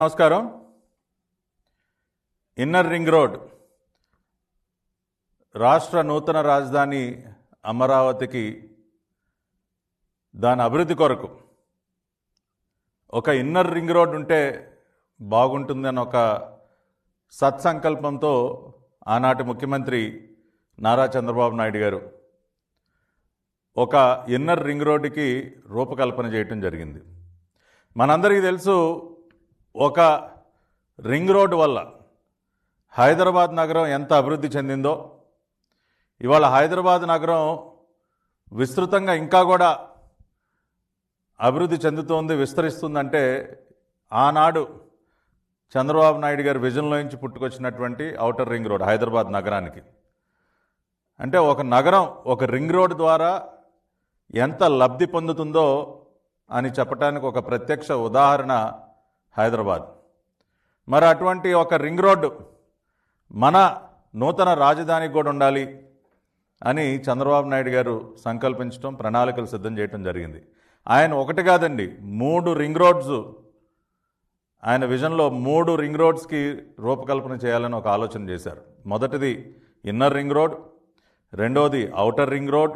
నమస్కారం. Inner ring road రాష్ట్ర నూతన రాజధాని అమరావతికి దాని అభివృద్ధి కొరకు ఒక ఇన్నర్ రింగ్ రోడ్ ఉంటే బాగుంటుందని ఒక సత్సంకల్పంతో ఆనాటి ముఖ్యమంత్రి నారా చంద్రబాబు నాయుడు గారు ఒక ఇన్నర్ రింగ్ రోడ్డుకి రూపకల్పన చేయటం జరిగింది. మనందరికీ తెలుసు, ఒక రింగ్ రోడ్డు వల్ల హైదరాబాద్ నగరం ఎంత అభివృద్ధి చెందిందో. ఇవాళ హైదరాబాద్ నగరం విస్తృతంగా ఇంకా కూడా అభివృద్ధి చెందుతోంది, విస్తరిస్తుందంటే ఆనాడు చంద్రబాబు నాయుడు గారి విజన్లో నుంచి పుట్టుకొచ్చినటువంటి ఔటర్ రింగ్ రోడ్ హైదరాబాద్ నగరానికి. అంటే ఒక నగరం ఒక రింగ్ రోడ్ ద్వారా ఎంత లబ్ధి పొందుతుందో అని చెప్పడానికి ఒక ప్రత్యక్ష ఉదాహరణ హైదరాబాద్. మరి అటువంటి ఒక రింగ్ రోడ్డు మన నూతన రాజధానికి కూడా ఉండాలి అని చంద్రబాబు నాయుడు గారు సంకల్పించడం, ప్రణాళికలు సిద్ధం చేయడం జరిగింది. ఆయన ఒకటి కాదండి, 3 రింగ్ రోడ్స్, ఆయన విజన్లో 3 రింగ్ రోడ్స్కి రూపకల్పన చేయాలని ఒక ఆలోచన చేశారు. మొదటిది ఇన్నర్ రింగ్ రోడ్, రెండోది ఔటర్ రింగ్ రోడ్,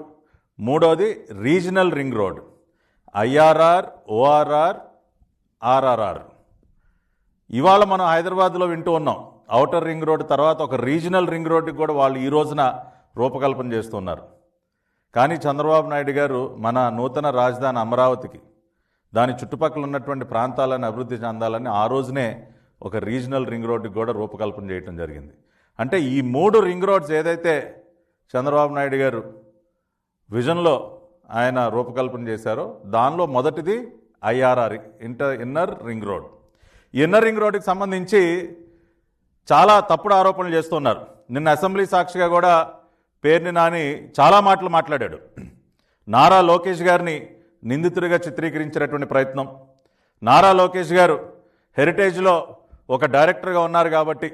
మూడోది regional ring road, IRR, ORR, RRR. ఇవాళ మనం హైదరాబాద్లో వింటూ ఉన్నాం. ఔటర్ రింగ్ రోడ్ తర్వాత ఒక రీజనల్ రింగ్ రోడ్డుకి కూడా వాళ్ళు ఈ రోజున రూపకల్పన చేస్తున్నారు. కానీ చంద్రబాబు నాయుడు గారు మన నూతన రాజధాని అమరావతికి, దాని చుట్టుపక్కల ఉన్నటువంటి ప్రాంతాలను అభివృద్ధి చెందాలని ఆ రోజునే ఒక రీజనల్ రింగ్ రోడ్డుకి కూడా రూపకల్పన చేయడం జరిగింది. అంటే ఈ 3 రింగ్ రోడ్స్ ఏదైతే చంద్రబాబు నాయుడు గారు విజన్లో ఆయన రూపకల్పన చేశారో దానిలో మొదటిది ఐఆర్ఆర్, ఇన్నర్ రింగ్ రోడ్. ఈ ఇన్నర్ రింగ్ రోడ్డుకి సంబంధించి చాలా తప్పుడు ఆరోపణలు చేస్తున్నారు. నిన్న అసెంబ్లీ సాక్షిగా కూడా పేర్ని నాని చాలా మాటలు మాట్లాడాడు. నారా లోకేష్ గారిని నిందితుడిగా చిత్రీకరించినటువంటి ప్రయత్నం. నారా లోకేష్ గారు హెరిటేజ్లో ఒక డైరెక్టర్గా ఉన్నారు కాబట్టి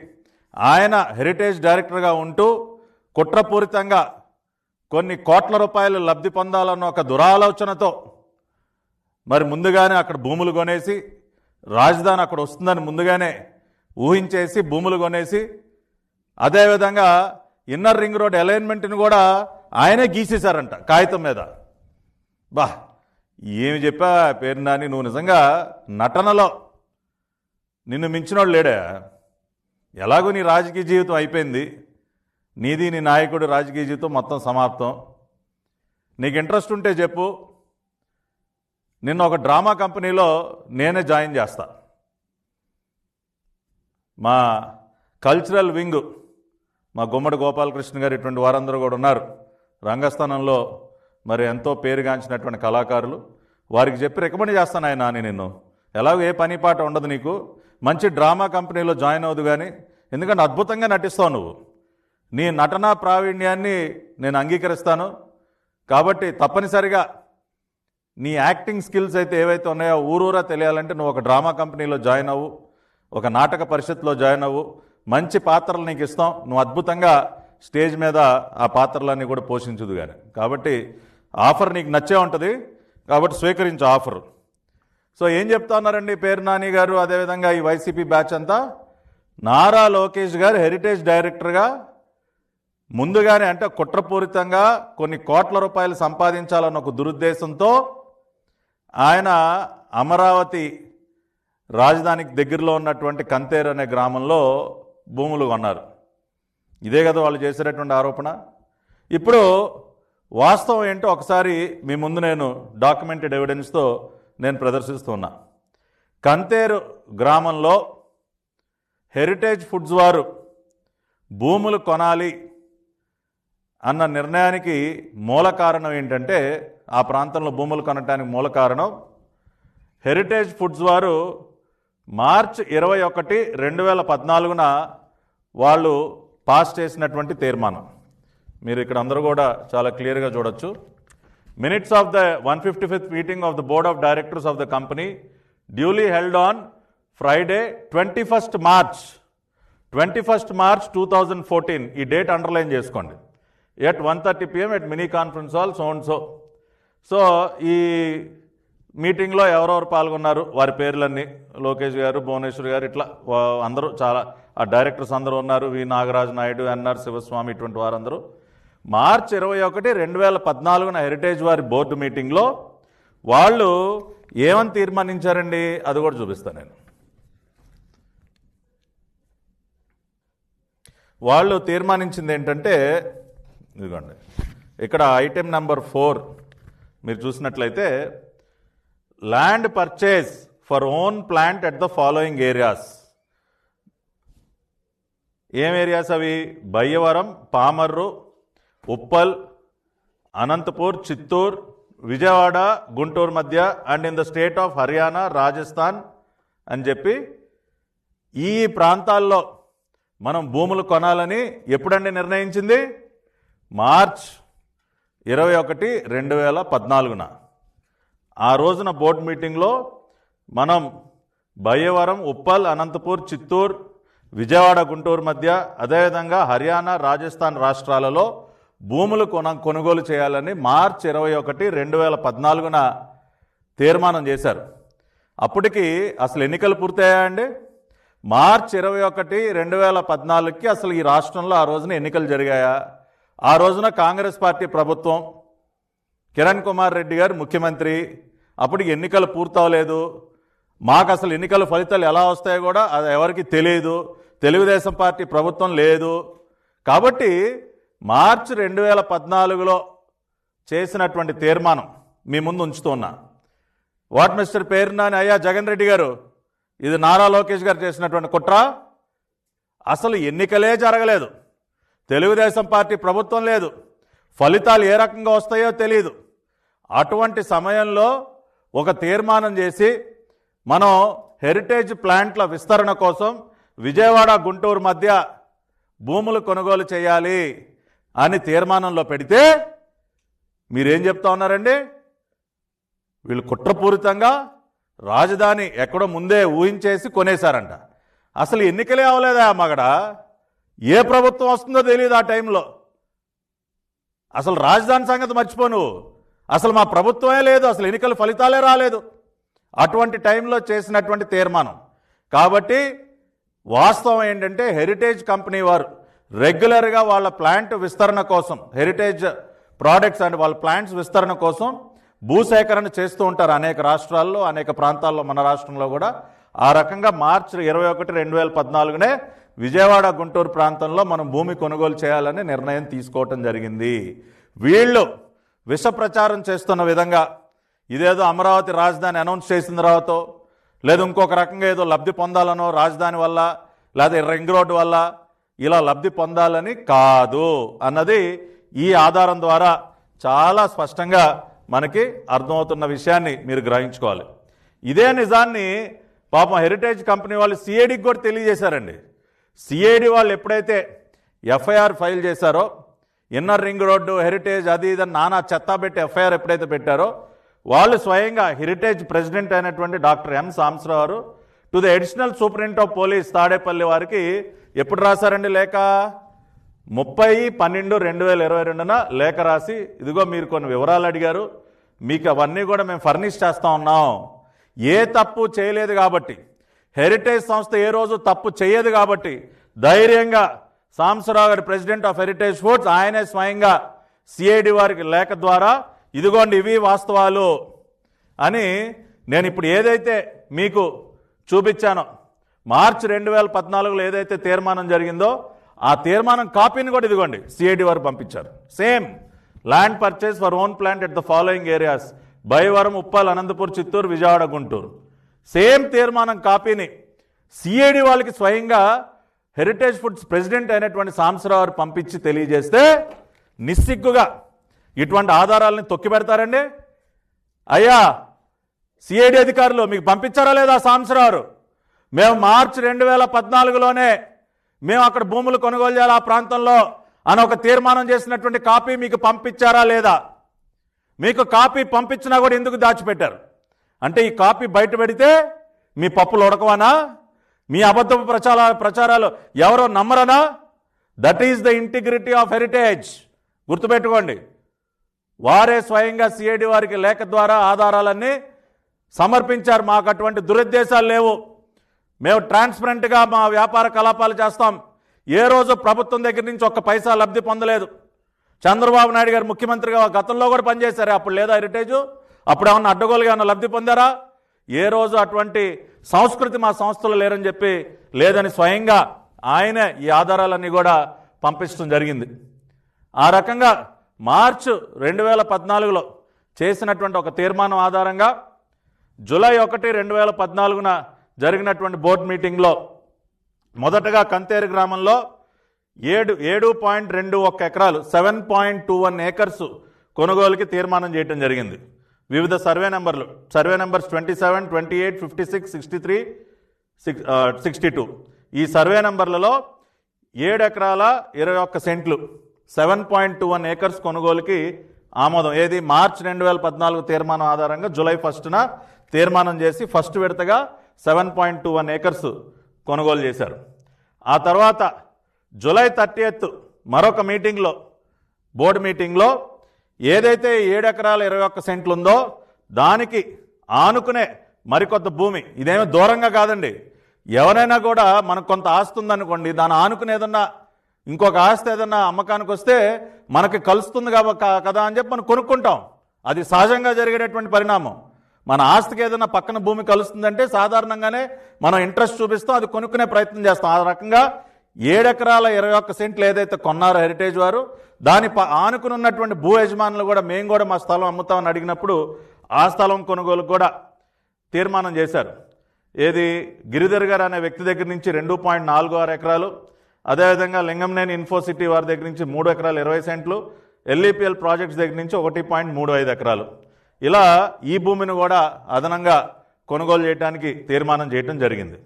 ఆయన హెరిటేజ్ డైరెక్టర్గా ఉంటూ కుట్రపూరితంగా కొన్ని కోట్ల రూపాయలు లబ్ధి పొందాలన్న ఒక దురాలోచనతో మరి ముందుగానే అక్కడ భూములు కొనేసి, రాజధాని అక్కడ వస్తుందని ముందుగానే ఊహించేసి భూములు కొనేసి, అదేవిధంగా ఇన్నర్ రింగ్ రోడ్ అలైన్మెంట్ని కూడా ఆయనే గీసేశారంట కాగితం మీద. బా, ఏమి చెప్పా పేరు నాని, నువ్వు నిజంగా నటనలో నిన్ను మించినోడు లేడా? ఎలాగో నీ రాజకీయ జీవితం అయిపోయింది, నీది నీ నాయకుడు రాజకీయ జీవితం మొత్తం సమాప్తం. నీకు ఇంట్రెస్ట్ ఉంటే చెప్పు, నిన్న ఒక డ్రామా కంపెనీలో నేనే జాయిన్ చేస్తా. మా కల్చరల్ వింగ్, మా గుమ్మడి గోపాలకృష్ణ గారు, ఇటువంటి వారందరూ కూడా ఉన్నారు రంగస్థానంలో, మరి ఎంతో పేరుగాంచినటువంటి కళాకారులు. వారికి చెప్పి రికమెండ్ చేస్తాను ఆయన అని, నిన్ను ఎలాగో ఏ పని పాట ఉండదు నీకు, మంచి డ్రామా కంపెనీలో జాయిన్ అవ్వదు కానీ, ఎందుకంటే అద్భుతంగా నటిస్తావు నువ్వు, నీ నటనా ప్రావీణ్యాన్ని నేను అంగీకరిస్తాను. కాబట్టి తప్పనిసరిగా నీ యాక్టింగ్ స్కిల్స్ అయితే ఏవైతే ఉన్నాయో ఊరూరా తెలియాలంటే నువ్వు ఒక డ్రామా కంపెనీలో జాయిన్ అవ్వు, ఒక నాటక పరిషత్లో జాయిన్ అవ్వు, మంచి పాత్రలు నీకు ఇస్తాం, నువ్వు అద్భుతంగా స్టేజ్ మీద ఆ పాత్రలన్నీ కూడా పోషించదు కానీ. కాబట్టి ఆఫర్ నీకు నచ్చే ఉంటుంది, కాబట్టి స్వీకరించు ఆఫర్. సో ఏం చెప్తా ఉన్నారండి పేరు నాని గారు, అదేవిధంగా ఈ వైసీపీ బ్యాచ్ అంతా, నారా లోకేష్ గారు హెరిటేజ్ డైరెక్టర్గా ముందుగానే, అంటే కుట్రపూరితంగా కొన్ని కోట్ల రూపాయలు సంపాదించాలన్న ఒక దురుద్దేశంతో ఆయన అమరావతి రాజధానికి దగ్గరలో ఉన్నటువంటి కంతేరు అనే గ్రామంలో భూములు కొన్నారు. ఇదే కదా వాళ్ళు చేసేటటువంటి ఆరోపణ. ఇప్పుడు వాస్తవం ఏంటో ఒకసారి మీ ముందు నేను డాక్యుమెంటెడ్ ఎవిడెన్స్తో నేను ప్రదర్శిస్తున్నా. కంతేరు గ్రామంలో హెరిటేజ్ ఫుడ్స్ వారు భూములు కొనాలి అన్న నిర్ణయానికి మూల కారణం ఏంటంటే, ఆ ప్రాంతంలో భూములు కొనడానికి మూల కారణం హెరిటేజ్ ఫుడ్స్ వారు మార్చి 21, 2014 వాళ్ళు పాస్ చేసినటువంటి తీర్మానం. మీరు ఇక్కడ అందరూ కూడా చాలా క్లియర్గా చూడొచ్చు. Minutes of the 155th meeting of the board of directors of the company duly held on Friday 21st March 2014. ఈ డేట్ అండర్లైన్ చేసుకోండి. at 1:30 PM at mini conference hall so and so. So ఈ మీటింగ్లో ఎవరెవరు పాల్గొన్నారు వారి పేర్లన్నీ లోకేష్ గారు, భువనేశ్వర్ గారు, ఇట్లా అందరూ చాలా ఆ డైరెక్టర్స్ అందరూ ఉన్నారు, వి నాగరాజు నాయుడు, ఎన్ఆర్ శివస్వామి, ఇటువంటి వారందరూ. మార్చి 21, 2014 హెరిటేజ్ వారి బోర్డు మీటింగ్లో వాళ్ళు ఏమని తీర్మానించారండి అది కూడా చూపిస్తాను నేను. వాళ్ళు తీర్మానించింది ఏంటంటే ఇదిగోండి, ఇక్కడ ఐటెం నెంబర్ 4 మీరు చూసినట్లయితే, land purchase for own plant at the following areas. ఏం ఏరియాస్ అవి? బయ్యవరం, పామర్రు, ఉప్పల్, అనంతపూర్, చిత్తూరు, విజయవాడ, గుంటూరు మధ్య and in the state of Haryana, Rajasthan అని చెప్పి ఈ ప్రాంతాల్లో మనం భూములు కొనాలని ఎప్పుడండి నిర్ణయించింది? మార్చ్ 21, 2014. ఆ రోజున బోర్డు మీటింగ్లో మనం బయ్యవరం, ఉప్పల్, అనంతపూర్, చిత్తూరు, విజయవాడ, గుంటూరు మధ్య, అదేవిధంగా హర్యానా, రాజస్థాన్ రాష్ట్రాలలో భూములు కొనుగోలు చేయాలని మార్చి 21, 2014 తీర్మానం చేశారు. అప్పటికి అసలు ఎన్నికలు పూర్తయ్యాయండి. మార్చి 21, 2014కి అసలు ఈ రాష్ట్రంలో ఆ రోజున ఎన్నికలు జరిగాయా? ఆ రోజున కాంగ్రెస్ పార్టీ ప్రభుత్వం, కిరణ్ కుమార్ రెడ్డి గారు ముఖ్యమంత్రి. అప్పటికి ఎన్నికలు పూర్తవలేదు. మాకు అసలు ఎన్నికల ఫలితాలు ఎలా వస్తాయో కూడా అది ఎవరికి తెలియదు. తెలుగుదేశం పార్టీ ప్రభుత్వం లేదు. కాబట్టి మార్చి 2014లో చేసినటువంటి తీర్మానం మీ ముందు ఉంచుతున్నా. వాట్ మిస్టర్ పేరునాని అయ్యా జగన్ రెడ్డి గారు, ఇది నారా లోకేష్ గారు చేసినటువంటి కుట్ర. అసలు ఎన్నికలే జరగలేదు, తెలుగుదేశం పార్టీ ప్రభుత్వం లేదు, ఫలితాలు ఏ రకంగా వస్తాయో తెలియదు. అటువంటి సమయంలో ఒక తీర్మానం చేసి మనం హెరిటేజ్ ప్లాంట్ల విస్తరణ కోసం విజయవాడ, గుంటూరు మధ్య భూములు కొనుగోలు చేయాలి అని తీర్మానంలో పెడితే మీరేం చెప్తా ఉన్నారండి? వీళ్ళు కుట్రపూరితంగా రాజధాని ఎక్కడో ముందే ఊహించేసి కొనేశారంట. అసలు ఎన్నికలే అవ్వలేదా మగడ? ఏ ప్రభుత్వం వస్తుందో తెలియదు ఆ టైంలో. అసలు రాజధాని సంగతి మర్చిపో నువ్వు. అసలు మా ప్రభుత్వమే లేదు, అసలు ఎన్నికల ఫలితాలే రాలేదు. అటువంటి టైంలో చేసినటువంటి తీర్మానం. కాబట్టి వాస్తవం ఏంటంటే హెరిటేజ్ కంపెనీ వారు రెగ్యులర్గా వాళ్ళ ప్లాంట్ విస్తరణ కోసం, హెరిటేజ్ ప్రోడక్ట్స్ అండ్ వాళ్ళ ప్లాంట్స్ విస్తరణ కోసం భూసేకరణ చేస్తూ ఉంటారు అనేక రాష్ట్రాల్లో, అనేక ప్రాంతాల్లో, మన రాష్ట్రంలో కూడా. ఆ రకంగా మార్చి 21, 2014 విజయవాడ, గుంటూరు ప్రాంతంలో మనం భూమి కొనుగోలు చేయాలని నిర్ణయం తీసుకోవటం జరిగింది. వీళ్ళు విష ప్రచారం చేస్తున్న విధంగా ఇదేదో అమరావతి రాజధాని అనౌన్స్ చేసిన తర్వాత, లేదు ఇంకొక రకంగా ఏదో లబ్ధి పొందాలనో రాజధాని వల్ల, లేదా రింగ్ రోడ్డు వల్ల ఇలా లబ్ధి పొందాలని కాదు అన్నది ఈ ఆధారం ద్వారా చాలా స్పష్టంగా మనకి అర్థమవుతున్న విషయాన్ని మీరు గ్రహించుకోవాలి. ఇదే నిజాన్ని పాపం హెరిటేజ్ కంపెనీ వాళ్ళు సిఐడికి కూడా తెలియజేశారండి. సిఐడి వాళ్ళు ఎప్పుడైతే ఎఫ్ఐఆర్ ఫైల్ చేశారో, ఇన్నర్ రింగ్ రోడ్డు, హెరిటేజ్, అది ఇదని నానా చెత్తా పెట్టి ఎఫ్ఐఆర్ ఎప్పుడైతే పెట్టారో, వాళ్ళు స్వయంగా హెరిటేజ్ ప్రెసిడెంట్ అయినటువంటి డాక్టర్ ఎం సాంబశివరావు గారు to the additional superintendent of police Tadepalli వారికి ఎప్పుడు రాశారండి లేఖ? 30/12/2022 లేఖ రాసి, ఇదిగో మీరు కొన్ని వివరాలు అడిగారు, మీకు అవన్నీ కూడా మేము ఫర్నిష్ చేస్తూ ఉన్నాం. ఏ తప్పు చేయలేదు కాబట్టి, హెరిటేజ్ సంస్థ ఏ రోజు తప్పు చేయదు కాబట్టి ధైర్యంగా సాంబశివరావు గారు ప్రెసిడెంట్ ఆఫ్ హెరిటేజ్ ఫుడ్స్ ఆయనే స్వయంగా సిఐడి వారికి లేఖ ద్వారా ఇదిగోండి ఇవి వాస్తవాలు అని నేను ఇప్పుడు ఏదైతే మీకు చూపించానో, మార్చి 2014లో ఏదైతే తీర్మానం జరిగిందో ఆ తీర్మానం కాపీని కూడా ఇదిగోండి సిఐడి వారు పంపించారు. Same land purchase for own plant at the following areas Bayyavaram, Uppal, Anantapur, Chittoor, Vijayawada, Guntur. Same తీర్మానం కాపీని సిఐడి వాళ్ళకి స్వయంగా హెరిటేజ్ ఫుడ్స్ ప్రెసిడెంట్ అయినటువంటి సాంబశివరావు గారు పంపించి తెలియజేస్తే నిస్సిగ్గుగా ఇటువంటి ఆధారాలని తొక్కిపెడతారండి. అయ్యా సిఐడి అధికారులు మీకు పంపించారా లేదా సాంబశివరావు గారు? మేము మార్చి 2014లోనే మేము అక్కడ భూములు కొనుగోలు చేయాలి ఆ ప్రాంతంలో అని ఒక తీర్మానం చేసినటువంటి కాపీ మీకు పంపించారా లేదా? మీకు కాపీ పంపించినా కూడా ఎందుకు దాచిపెట్టారు? అంటే ఈ కాపీ బయట పెడితే మీ పప్పులు ఉడకవనా? మీ అబద్ధపు ప్రచారాలు ఎవరో నమ్మరనా? That is the integrity of Heritage. గుర్తుపెట్టుకోండి. వారే స్వయంగా సిఐడి వారికి లేఖ ద్వారా ఆధారాలన్నీ సమర్పించారు. మాకు అటువంటి దురుద్దేశాలు లేవు, మేము ట్రాన్స్పరెంట్గా మా వ్యాపార కలాపాలు చేస్తాం. ఏ రోజు ప్రభుత్వం దగ్గర నుంచి ఒక్క పైసా లబ్ధి పొందలేదు. చంద్రబాబు నాయుడు గారు ముఖ్యమంత్రిగా గతంలో కూడా పనిచేశారు. అప్పుడు లేదా హెరిటేజు? అప్పుడు ఏమన్నా అడ్డగోలుగా ఏమన్నా లబ్ధి పొందారా? ఏ రోజు అటువంటి సంస్కృతి మా సంస్థలు లేరని చెప్పి లేదని స్వయంగా ఆయనే ఈ ఆధారాలన్నీ కూడా పంపించడం జరిగింది. ఆ రకంగా మార్చి 2014లో చేసినటువంటి ఒక తీర్మానం ఆధారంగా జూలై 1, 2014న జరిగినటువంటి బోర్డు మీటింగ్లో మొదటగా కంతేరు గ్రామంలో 7.21 ఎకరాలు 7.21 ఏకర్స్ కొనుగోలుకి తీర్మానం చేయడం జరిగింది. వివిధ సర్వే నెంబర్స్ 27, 28, 56, 63, 62 ఈ సర్వే నెంబర్లలో 7 ఎకరాల 21 సెంట్లు 7.21 ఏకర్స్ కొనుగోలుకి ఆమోదం. ఏది మార్చి 2014 తీర్మానం ఆధారంగా జూలై 1న తీర్మానం చేసి ఫస్ట్ విడతగా 7.21 ఏకర్స్ కొనుగోలు చేశారు. ఆ తర్వాత జూలై 30 మరొక మీటింగ్లో, బోర్డు మీటింగ్లో ఏదైతే 7 ఎకరాల 21 సెంట్లు ఉందో దానికి ఆనుకునే మరికొంత భూమి, ఇదేమీ దూరంగా కాదండి, ఎవరైనా కూడా మనకు కొంత ఆస్తి ఉందనుకోండి, దాన్ని ఆనుకుని ఏదన్నా ఇంకొక ఆస్తి ఏదన్నా అమ్మకానికి వస్తే మనకి కలుస్తుంది కదా అని చెప్పి మనం కొనుక్కుంటాం. అది సహజంగా జరిగేటటువంటి పరిణామం. మన ఆస్తికి ఏదైనా పక్కన భూమి కలుస్తుందంటే సాధారణంగానే మనం ఇంట్రెస్ట్ చూపిస్తాం, అది కొనుక్కునే ప్రయత్నం చేస్తాం. ఆ రకంగా 7 ఎకరాల 21 సెంట్లు ఏదైతే కొన్నారో హెరిటేజ్ వారు, దాని ఆనుకుని ఉన్నటువంటి భూ యజమానులు కూడా మేము కూడా మా స్థలం అమ్ముతామని అడిగినప్పుడు ఆ స్థలం కొనుగోలుకు కూడా తీర్మానం చేశారు. ఏది గిరిధర్ గారు అనే వ్యక్తి దగ్గర నుంచి 2.46 ఎకరాలు, అదేవిధంగా లింగంనేని ఇన్ఫోసిటీ వారి దగ్గర నుంచి 3 ఎకరాల 20 సెంట్లు, ఎల్ఈపిఎల్ ప్రాజెక్ట్స్ దగ్గర నుంచి 1.35 ఎకరాలు, ఇలా ఈ భూమిని కూడా అదనంగా కొనుగోలు చేయడానికి తీర్మానం చేయడం జరిగింది.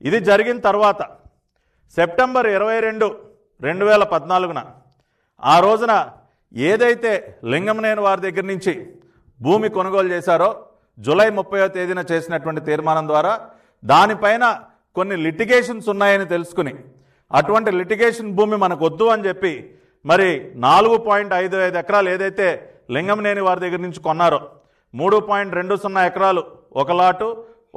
ఇది జరిగిన తర్వాత సెప్టెంబర్ 22, 2014న ఆ రోజున ఏదైతే లింగంనేని వారి దగ్గర నుంచి భూమి కొనుగోలు చేశారో జూలై 30వ తేదీన చేసినటువంటి తీర్మానం ద్వారా దానిపైన కొన్ని లిటిగేషన్స్ ఉన్నాయని తెలుసుకుని అటువంటి లిటిగేషన్ భూమి మనకు వద్దు అని చెప్పి మరి 4.55 ఎకరాలు ఏదైతే లింగంనేని వారి దగ్గర నుంచి కొన్నారో 3.20 ఎకరాలు ఒక లాటు,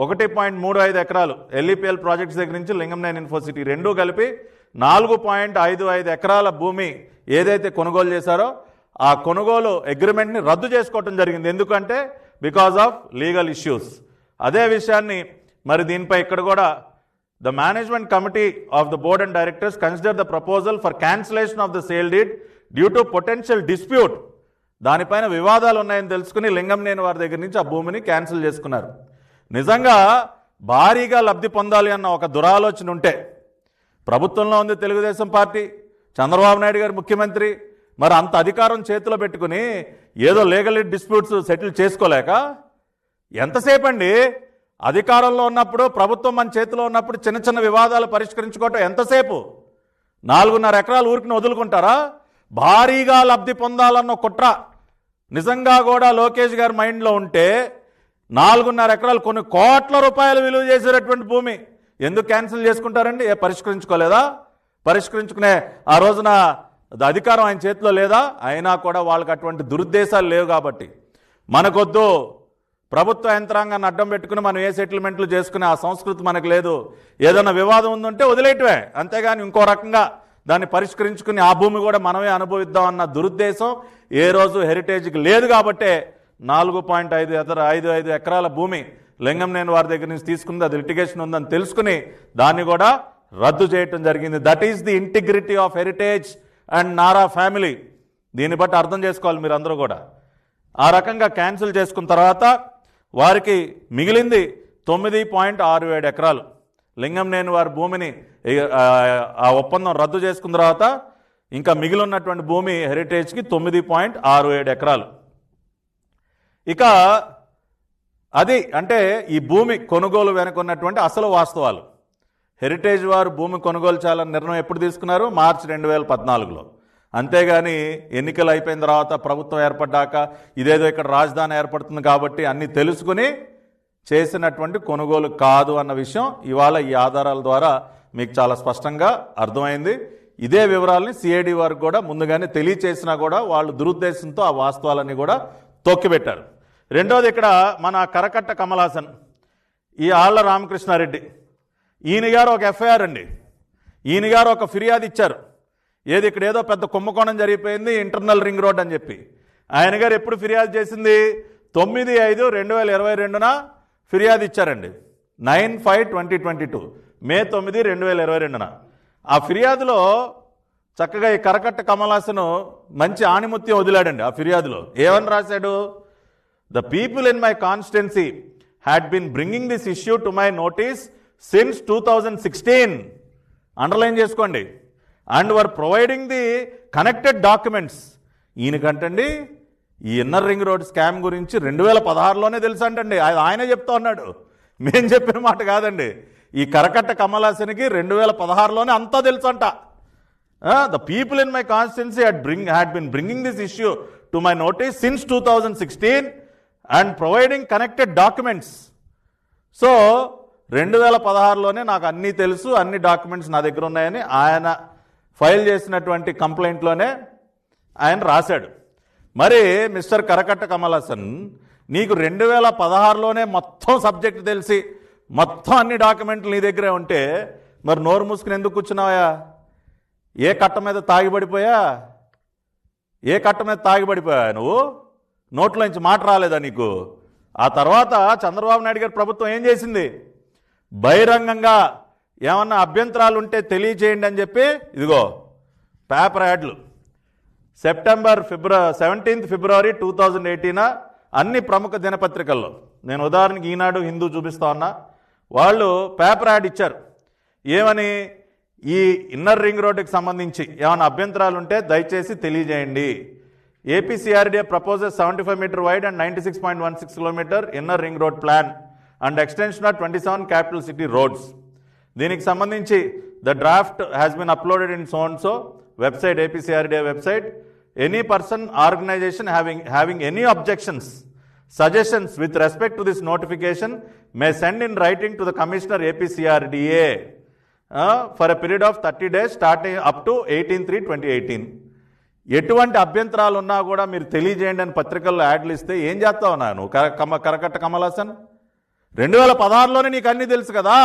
1.35 ఎకరాలు ఎల్ఈపిఎల్ ప్రాజెక్ట్స్ దగ్గర నుంచి లింగంనేని ఇన్ఫోసిటీ రెండూ కలిపి 4.55 ఎకరాల భూమి ఏదైతే కొనుగోలు చేశారో ఆ కొనుగోలు అగ్రిమెంట్ని రద్దు చేసుకోవటం జరిగింది. ఎందుకంటే బికాజ్ ఆఫ్ లీగల్ ఇష్యూస్. అదే విషయాన్ని మరి దీనిపై ఇక్కడ కూడా the management committee of the board and directors consider the proposal for cancellation of the sale deed due to potential dispute. దానిపైన వివాదాలు ఉన్నాయని తెలుసుకుని లింగంనేని వారి దగ్గర నుంచి ఆ భూమిని క్యాన్సిల్ చేసుకున్నారు. నిజంగా భారీగా లబ్ధి పొందాలి అన్న ఒక దురాలోచన ఉంటే, ప్రభుత్వంలో ఉంది తెలుగుదేశం పార్టీ, చంద్రబాబు నాయుడు గారు ముఖ్యమంత్రి, మరి అంత అధికారం చేతిలో పెట్టుకుని ఏదో లీగల్ డిస్ప్యూట్స్ సెటిల్ చేసుకోలేక ఎంతసేపు అండి? అధికారంలో ఉన్నప్పుడు, ప్రభుత్వం మన చేతిలో ఉన్నప్పుడు చిన్న చిన్న వివాదాలు పరిష్కరించుకోవటం ఎంతసేపు? 4.5 ఎకరాలు ఊరికి వదులుకుంటారా? భారీగా లబ్ధి పొందాలన్న కుట్ర నిజంగా కూడా లోకేష్ గారి మైండ్లో ఉంటే 4.5 ఎకరాలు కొన్ని కోట్ల రూపాయలు విలువ చేసేటటువంటి భూమి ఎందుకు క్యాన్సిల్ చేసుకుంటారండి? పరిష్కరించుకోలేదా? పరిష్కరించుకునే ఆ రోజున అధికారం ఆయన చేతిలో లేదా? అయినా కూడా వాళ్ళకి అటువంటి దురుద్దేశాలు లేవు కాబట్టి మనకొద్దు, ప్రభుత్వ యంత్రాంగాన్ని అడ్డం పెట్టుకుని మనం ఏ సెటిల్మెంట్లు చేసుకునే ఆ సంస్కృతి మనకు లేదు. ఏదైనా వివాదం ఉందంటే వదిలేయటమే, అంతేగాని ఇంకో రకంగా దాన్ని పరిష్కరించుకుని ఆ భూమి కూడా మనమే అనుభవిద్దాం అన్న దురుద్దేశం ఏ రోజు హెరిటేజ్కి లేదు. కాబట్టే 4.55 ఎకరాల భూమి లింగంనేని వారి దగ్గర నుంచి తీసుకుంది, అది లిటిగేషన్ ఉందని తెలుసుకుని దాన్ని కూడా రద్దు చేయటం జరిగింది. That is the integrity of heritage and Nara family. దీన్ని బట్టి అర్థం చేసుకోవాలి మీరు అందరూ కూడా. ఆ రకంగా క్యాన్సిల్ చేసుకున్న తర్వాత వారికి మిగిలింది 9.67 ఎకరాలు. లింగంనేని వారి భూమిని ఆ ఒప్పందం రద్దు చేసుకున్న తర్వాత ఇంకా మిగిలి ఉన్నటువంటి భూమి హెరిటేజ్కి 9.67 ఎకరాలు. ఇక అది అంటే ఈ భూమి కొనుగోలు వెనుకున్నటువంటి అసలు వాస్తవాలు. హెరిటేజ్ వారు భూమి కొనుగోలు చేయాలని నిర్ణయం ఎప్పుడు తీసుకున్నారు? మార్చి 2014లో. అంతేగాని ఎన్నికలు అయిపోయిన తర్వాత ప్రభుత్వం ఏర్పడ్డాక ఇదేదో ఇక్కడ రాజధాని ఏర్పడుతుంది కాబట్టి అన్నీ తెలుసుకుని చేసినటువంటి కొనుగోలు కాదు అన్న విషయం ఇవాళ ఈ ఆధారాల ద్వారా మీకు చాలా స్పష్టంగా అర్థమైంది. ఇదే వివరాలని సిఐడి వారికి కూడా ముందుగానే తెలియచేసినా కూడా వాళ్ళు దురుద్దేశంతో ఆ వాస్తవాలన్నీ కూడా తొక్కిపెట్టారు. రెండోది ఇక్కడ మన కరకట్ట కమల్ హాసన్, ఈ ఆళ్ల రామకృష్ణారెడ్డి, ఈయన గారు ఒక ఎఫ్ఐఆర్ అండి. ఈయన గారు ఒక ఫిర్యాదు ఇచ్చారు. ఏది ఇక్కడ ఏదో పెద్ద కుంభకోణం జరిగిపోయింది ఇంటర్నల్ రింగ్ రోడ్ అని చెప్పి. ఆయన గారు ఎప్పుడు ఫిర్యాదు చేసింది? 9/5/2022న ఫిర్యాదు ఇచ్చారండి. 9/5/2022, మే 9, 2022న. ఆ ఫిర్యాదులో చక్కగా ఈ కరకట్ట కమల్ హాసన్ మంచి ఆణిముత్యం వదిలాడండి. ఆ ఫిర్యాదులో ఏమని రాశాడు? The people in my constituency had been bringing this issue to my notice since 2016, underline చేసుకోండి, and were providing the connected documents. ఈయనకంటండి ఈ ఇన్నర్ రింగ్ రోడ్ స్కామ్ గురించి 2016లోనే తెలుసు అంటండి. ఆయనే చెప్తా ఉన్నాడు, మేం చెప్పిన మాట కాదండి. ఈ కరకట్ట కమల్ హాసన్కి 2016లోనే అంతా తెలుసు అంట. The people in my constituency had been bringing this issue to my notice since 2016 and providing connected documents. So 2016లోనే నాకు అన్నీ తెలుసు, అన్ని డాక్యుమెంట్స్ నా దగ్గర ఉన్నాయని ఆయన ఫైల్ చేసినటువంటి కంప్లైంట్లోనే ఆయన రాశాడు. మరి మిస్టర్ కరకట్ట కమల్ హాసన్, నీకు 2016లోనే మొత్తం సబ్జెక్ట్ తెలిసి మొత్తం అన్ని డాక్యుమెంట్లు నీ దగ్గరే ఉంటే మరి నోరు మూసుకుని ఎందుకు కూర్చున్నావా? ఏ కట్ట మీద తాగిపడిపోయా? ఏ కట్ట మీద తాగిపడిపోయా నువ్వు? నోట్లోంచి మాట రాలేదా నీకు? ఆ తర్వాత చంద్రబాబు నాయుడు గారి ప్రభుత్వం ఏం చేసింది? బహిరంగంగా ఏమన్నా అభ్యంతరాలు ఉంటే తెలియజేయండి అని చెప్పి ఇదిగో పేపర్ యాడ్లు సెప్టెంబర్ 17 ఫిబ్రవరి 2018 అన్ని ప్రముఖ దినపత్రికల్లో, నేను ఉదాహరణకి ఈనాడు, హిందూ చూపిస్తా ఉన్నా, వాళ్ళు పేపర్ యాడ్ ఇచ్చారు. ఏమని? ఈ ఇన్నర్ రింగ్ రోడ్డుకి సంబంధించి ఏమైనా అభ్యంతరాలు ఉంటే దయచేసి తెలియజేయండి. APCRDA proposes 75 metre wide and 96.16 kilometre inner ring road plan and extension of 27 capital city roads. దీనికి సంబంధించి the draft has been uploaded in so and so website, APCRDA website. Any person organisation having any objections, suggestions with respect to this notification may send in writing to the Commissioner APCRDA for a period of 30 days starting up to 18/3/2018. ఎటువంటి అభ్యంతరాలు ఉన్నా కూడా మీరు తెలియజేయండి అని పత్రికల్లో యాడ్లు ఇస్తే ఏం చేస్తావు నువ్వు కరకట్ట కమల్ హాసన్? 2016లోనే నీకు అన్నీ తెలుసు కదా.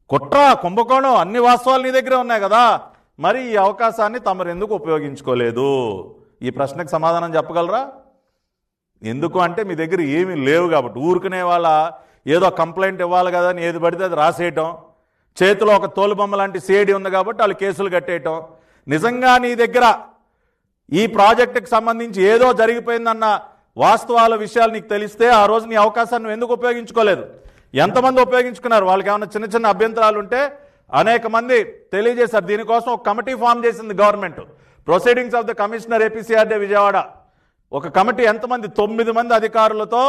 కుట్ర, కుంభకోణం, అన్ని వాస్తవాలు నీ దగ్గరే ఉన్నాయి కదా. మరి ఈ అవకాశాన్ని తమరు ఎందుకు ఉపయోగించుకోలేదు? ఈ ప్రశ్నకు సమాధానం చెప్పగలరా? ఎందుకు అంటే మీ దగ్గర ఏమీ లేవు కాబట్టి. ఊరుకునే వాళ్ళ ఏదో కంప్లైంట్ ఇవ్వాలి కదా అని ఏది పడితే అది రాసేయటం, చేతిలో ఒక తోలుబొమ్మ లాంటి సిఐడి ఉంది కాబట్టి వాళ్ళు కేసులు కట్టేయటం. నిజంగా నీ దగ్గర ఈ ప్రాజెక్టుకి సంబంధించి ఏదో జరిగిపోయిందన్న వాస్తవాల విషయాలు నీకు తెలిస్తే ఆ రోజు నీ అవకాశాన్ని ఎందుకు ఉపయోగించుకోలేదు? ఎంతమంది ఉపయోగించుకున్నారు? వాళ్ళకి ఏమైనా చిన్న చిన్న అభ్యంతరాలు ఉంటే అనేక మంది తెలియజేశారు. దీనికోసం ఒక కమిటీ ఫామ్ చేసింది government. Proceedings of the commissioner ఏపీసీఆర్డీ Vijayawada ఒక కమిటీ, ఎంతమంది? 9 మంది అధికారులతో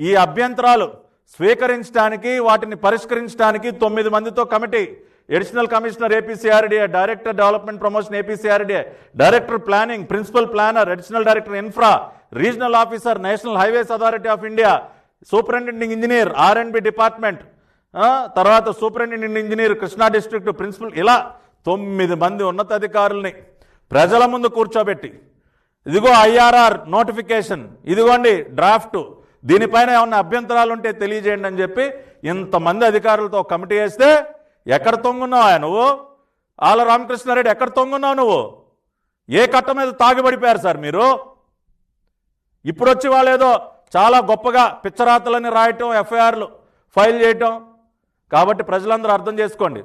ఈ అభ్యంతరాలు స్వీకరించడానికి, వాటిని పరిష్కరించడానికి 9 మందితో committee. Additional commissioner APCRD, director development promotion APCRD, director planning, principal planner, additional director infra, regional officer national highways authority of India, superintending engineer R&B department, తర్వాత superintendent engineer Krishna district principal, ఇలా 9 మంది ఉన్నతాధికారుల్ని ప్రజల ముందు కూర్చోబెట్టి ఇదిగో ఐఆర్ఆర్ నోటిఫికేషన్, ఇదిగోండి draft, దీనిపైన ఏమన్నా అభ్యంతరాలు ఉంటే తెలియజేయండి అని చెప్పి ఇంతమంది అధికారులతో కమిటీ వేస్తే ఎక్కడ తొంగున్నావా నువ్వు? ఆళ్ల రామకృష్ణారెడ్డి ఎక్కడ తొంగున్నావు నువ్వు? ఏ కట్ట మీద తాగిపడిపోయారు సార్ మీరు? ఇప్పుడు వచ్చి వాళ్ళేదో చాలా గొప్పగా పిచ్చరాతలని రాయటం, ఎఫ్ఐఆర్లు ఫైల్ చేయటం. కాబట్టి ప్రజలందరూ అర్థం చేసుకోండి,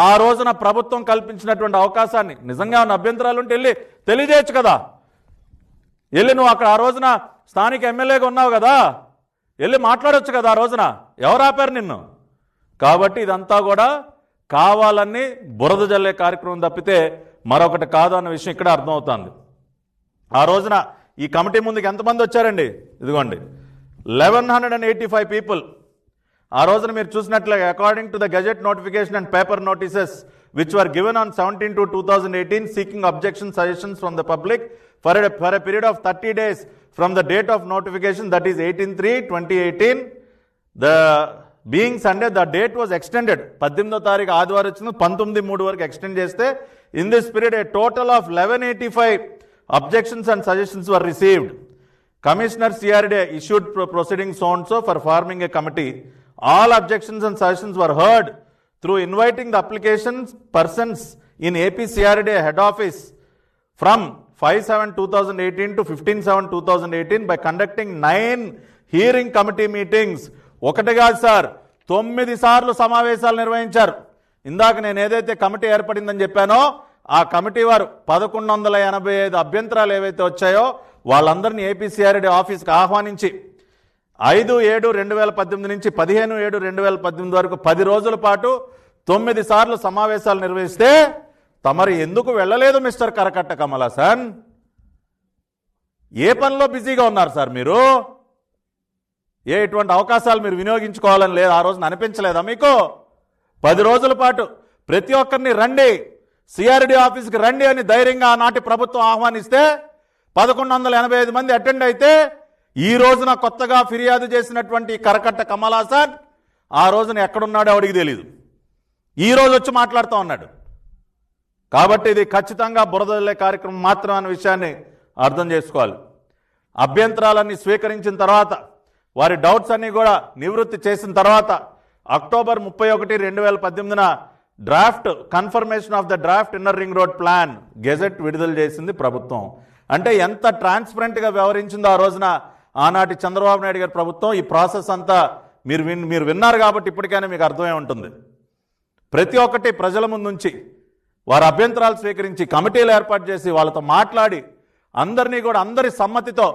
ఆ రోజున ప్రభుత్వం కల్పించినటువంటి అవకాశాన్ని నిజంగా ఉన్న అభ్యంతరాలు ఉంటే వెళ్ళి తెలియజేయచ్చు కదా. వెళ్ళి నువ్వు అక్కడ ఆ రోజున స్థానిక ఎమ్మెల్యేగా ఉన్నావు కదా, వెళ్ళి మాట్లాడవచ్చు కదా ఆ రోజున. ఎవరు ఆపారు నిన్ను? కాబట్టి ఇదంతా కూడా కావాలని బురద జల్లే కార్యక్రమం తప్పితే మరొకటి కాదు అన్న విషయం ఇక్కడ అర్థమవుతుంది. ఆ రోజున ఈ కమిటీ ముందుకు ఎంతమంది వచ్చారండి? ఇదిగోండి 1185 పీపుల్. ఆ రోజున మీరు చూసినట్లుగా according to the gazette notification and paper notices which were given on 17/2/2018 seeking objection suggestions from the public for a period of 30 days from the date of notification, that is 18/3/2018. The being Sunday the date was extended. 18వ తారీఖు ఆదివారం వచ్చింది, 19/3 వరకు extend చేస్తే in this period a total of 1185 objections and suggestions were received. Commissioner CRDA issued proceedings so and so for forming a committee. All objections and suggestions were heard through inviting the applications persons in AP CRDA head office from 5/7/2018 to 15/7/2018 by conducting 9 hearing committee meetings. ఒకటి కాదు sir, 9 సార్లు సమావేశాలు నిర్వహించారు. ఇందాక నేను ఏదైతే committee ఏర్పడిందని చెప్పానో ఆ కమిటీ వారు 1185 అభ్యంతరాలు ఏవైతే వచ్చాయో వాళ్ళందరినీ ఏపీసీఆర్డీ ఆఫీస్కి ఆహ్వానించి 5/7/2018 నుంచి 15/7/2018 వరకు 10 రోజుల పాటు 9 సార్లు సమావేశాలు నిర్వహిస్తే తమరు ఎందుకు వెళ్ళలేదు మిస్టర్ కరకట్ట కమలాసన్? ఏ పనిలో బిజీగా ఉన్నారు సార్ మీరు? ఇటువంటి అవకాశాలు మీరు వినియోగించుకోవాలని లేదు, ఆ రోజున అనిపించలేదా మీకు? 10 రోజుల పాటు ప్రతి ఒక్కరిని రండి, సిఆర్డీ ఆఫీస్కి రండి అని ధైర్యంగా ఆనాటి ప్రభుత్వం ఆహ్వానిస్తే 1185 మంది అటెండ్ అయితే ఈ రోజున కొత్తగా ఫిర్యాదు చేసినటువంటి కరకట్ట కమలాసన్ ఆ రోజున ఎక్కడున్నాడో ఎవడికి తెలియదు, ఈ రోజు వచ్చి మాట్లాడుతూ ఉన్నాడు. కాబట్టి ఇది ఖచ్చితంగా బురదల్లే కార్యక్రమం మాత్రం అనే విషయాన్ని అర్థం చేసుకోవాలి. అభ్యంతరాలన్నీ స్వీకరించిన తర్వాత వారి డౌట్స్ అన్నీ కూడా నివృత్తి చేసిన తర్వాత October 31, 2018 draft confirmation of the draft inner ring road plan gazette విడుదల చేసింది ప్రభుత్వం. అంటే ఎంత ట్రాన్స్పరెంట్గా వ్యవహరించిందో ఆ రోజున ఆనాటి చంద్రబాబు నాయుడు గారి ప్రభుత్వం. ఈ ప్రాసెస్ అంతా మీరు విన్నారు కాబట్టి ఇప్పటికైనా మీకు అర్థమై ఉంటుంది. ప్రతి ఒక్కటి ప్రజల ముందుంచి వారి అభ్యంతరాలు స్వీకరించి కమిటీలు ఏర్పాటు చేసి వాళ్ళతో మాట్లాడి అందరినీ కూడా అందరి సమ్మతితో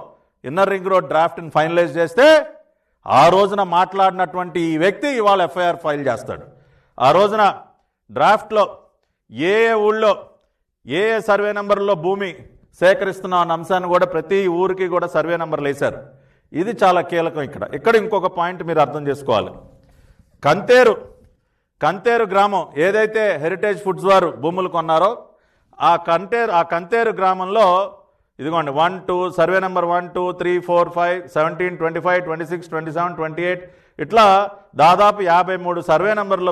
ఇన్నర్ రింగ్ రోడ్ డ్రాఫ్ట్ని ఫైనలైజ్ చేస్తే ఆ రోజున మాట్లాడినటువంటి ఈ వ్యక్తి ఇవాళ ఎఫ్ఐఆర్ ఫైల్ చేస్తాడు. ఆ రోజున డ్రాఫ్ట్లో ఏ ఊళ్ళో ఏ సర్వే నెంబర్లో భూమి సేకరిస్తున్న అన్న అంశాన్ని కూడా ప్రతి ఊరికి కూడా సర్వే నెంబర్లు వేశారు. ఇది చాలా కీలకం. ఇక్కడ ఇంకొక పాయింట్ మీరు అర్థం చేసుకోవాలి. కంతేరు గ్రామం ఏదైతే హెరిటేజ్ ఫుడ్స్ వారు భూములు కొన్నారో ఆ కంతేరు గ్రామంలో ఇదిగోండి 1, 2 సర్వే నెంబర్ 1, 2, 3, 4, 5, 17, 25, 26, 27, 28 ఇట్లా దాదాపు 53 సర్వే నెంబర్ల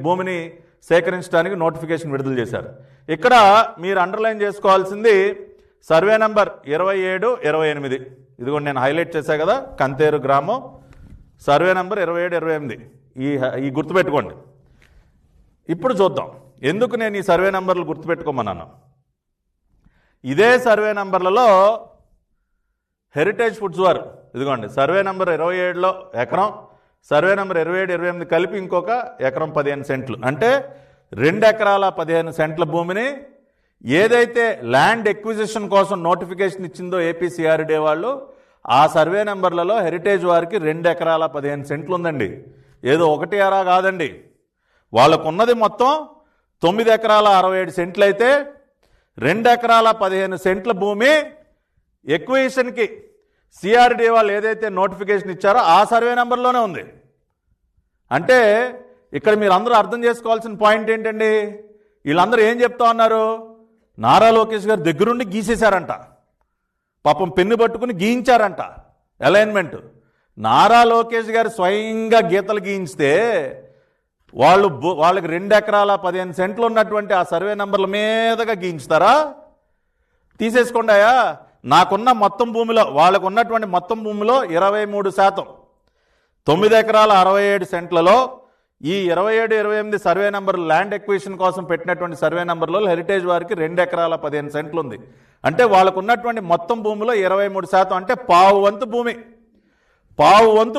భూమిని సేకరించడానికి నోటిఫికేషన్ విడుదల చేశారు. ఇక్కడ మీరు అండర్లైన్ చేసుకోవాల్సింది సర్వే నెంబర్ 27, 28 ఇదిగోండి నేను హైలైట్ చేశా కదా, కంతేరు గ్రామం సర్వే నెంబర్ 27, 28 ఈ గుర్తుపెట్టుకోండి. ఇప్పుడు చూద్దాం ఎందుకు నేను ఈ సర్వే నెంబర్లు గుర్తుపెట్టుకోమన్నాను. ఇదే సర్వే నెంబర్లలో హెరిటేజ్ ఫుడ్స్ వారు ఇదిగోండి సర్వే నెంబర్ 27లో ఎకరం, సర్వే నెంబర్ 27, 28 కలిపి ఇంకొక ఎకరం 15 సెంట్లు, అంటే 2 ఎకరాల 15 సెంట్ల భూమిని ఏదైతే ల్యాండ్ ఎక్విజిషన్ కోసం నోటిఫికేషన్ ఇచ్చిందో ఏపీసీఆర్డీ వాళ్ళు ఆ సర్వే నెంబర్లలో హెరిటేజ్ వారికి 2 ఎకరాల 15 సెంట్లు ఉందండి. ఏదో 1 ఎకరా కాదండి, వాళ్ళకున్నది మొత్తం 9 ఎకరాల 67 సెంట్లు అయితే 2 ఎకరాల 15 సెంట్ల భూమి ఎక్విజిషన్కి సిఆర్డీ వాళ్ళు ఏదైతే నోటిఫికేషన్ ఇచ్చారో ఆ సర్వే నెంబర్లోనే ఉంది. అంటే ఇక్కడ మీరు అందరూ అర్థం చేసుకోవాల్సిన పాయింట్ ఏంటండి, వీళ్ళందరూ ఏం చెప్తా ఉన్నారు, నారా లోకేష్ గారు దగ్గరుండి గీసేశారంట, పాపం పెన్ను పట్టుకుని గీయించారంట అలైన్మెంట్. నారా లోకేష్ గారు స్వయంగా గీతలు గీయించితే వాళ్ళకి 2 ఎకరాల 15 సెంట్లు ఉన్నటువంటి ఆ సర్వే నెంబర్ల మీదగా గీయించుతారా? తీసేసుకోండాయా. నాకున్న మొత్తం భూమిలో వాళ్ళకు ఉన్నటువంటి మొత్తం భూమిలో 23% 9 ఎకరాల 67 సెంట్లలో ఈ 27, 28 సర్వే నెంబర్ ల్యాండ్ ఎక్విజిషన్ కోసం పెట్టినటువంటి సర్వే నెంబర్లో హెరిటేజ్ వారికి 2 ఎకరాల 15 సెంట్లు ఉంది. అంటే వాళ్ళకు ఉన్నటువంటి మొత్తం భూమిలో 23%, అంటే పావు వంతు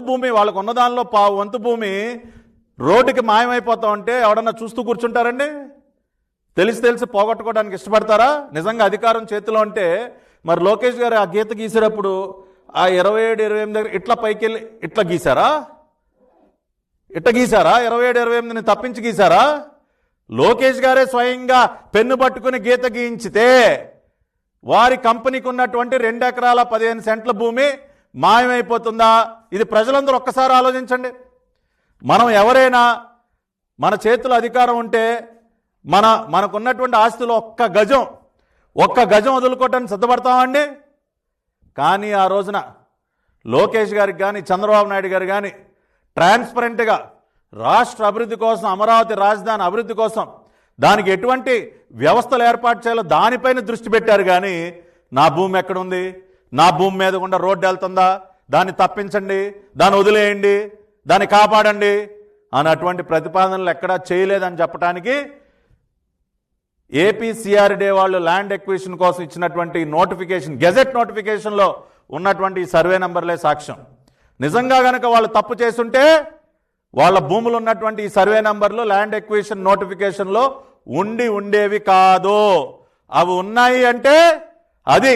భూమి వాళ్ళకు ఉన్న దానిలో పావు వంతు భూమి రోడ్డుకి మాయమైపోతా ఉంటే ఎవడన్నా చూస్తూ కూర్చుంటారండి? తెలిసి పోగొట్టుకోవడానికి ఇష్టపడతారా? నిజంగా అధికారం చేతిలో ఉంటే మరి లోకేష్ గారు ఆ గీత గీసేటప్పుడు ఆ 27, 28 దగ్గర ఇట్లా పైకి వెళ్ళి ఇట్లా గీసారా? 27, 28ని తప్పించి గీసారా? లోకేష్ గారే స్వయంగా పెన్ను పట్టుకుని గీత గీయించితే వారి కంపెనీకి ఉన్నటువంటి 2 ఎకరాల 15 సెంట్ల భూమి మాయమైపోతుందా? ఇది ప్రజలందరూ ఒక్కసారి ఆలోచించండి. మనం ఎవరైనా మన చేతిలో అధికారం ఉంటే మనకున్నటువంటి ఆస్తులు ఒక్క గజం వదులుకోవటానికి సిద్ధపడతామండి. కానీ ఆ రోజున లోకేష్ గారికి కానీ చంద్రబాబు నాయుడు గారు కానీ ట్రాన్స్పరెంట్గా రాష్ట్ర అభివృద్ధి కోసం, అమరావతి రాజధాని అభివృద్ధి కోసం దానికి ఎటువంటి వ్యవస్థలు ఏర్పాటు చేయాలో దానిపైన దృష్టి పెట్టారు. కానీ నా భూమి ఎక్కడుంది, నా భూమి మీద గుండా రోడ్డు వెళ్తుందా, దాన్ని తప్పించండి, దాన్ని వదిలేయండి, దాన్ని కాపాడండి అని అటువంటి ప్రతిపాదనలు ఎక్కడా చేయలేదని చెప్పడానికి ఏపీ సిఆర్డీఏ వాళ్ళు ల్యాండ్ ఎక్విజిషన్ కోసం ఇచ్చినటువంటి నోటిఫికేషన్, గెజెట్ నోటిఫికేషన్లో ఉన్నటువంటి సర్వే నెంబర్లే సాక్ష్యం. నిజంగా గనక వాళ్ళు తప్పు చేస్తుంటే వాళ్ళ భూములు ఉన్నటువంటి ఈ సర్వే నెంబర్లు ల్యాండ్ ఎక్విజిషన్ నోటిఫికేషన్లో ఉండేవి కాదు. అవి ఉన్నాయి అంటే అది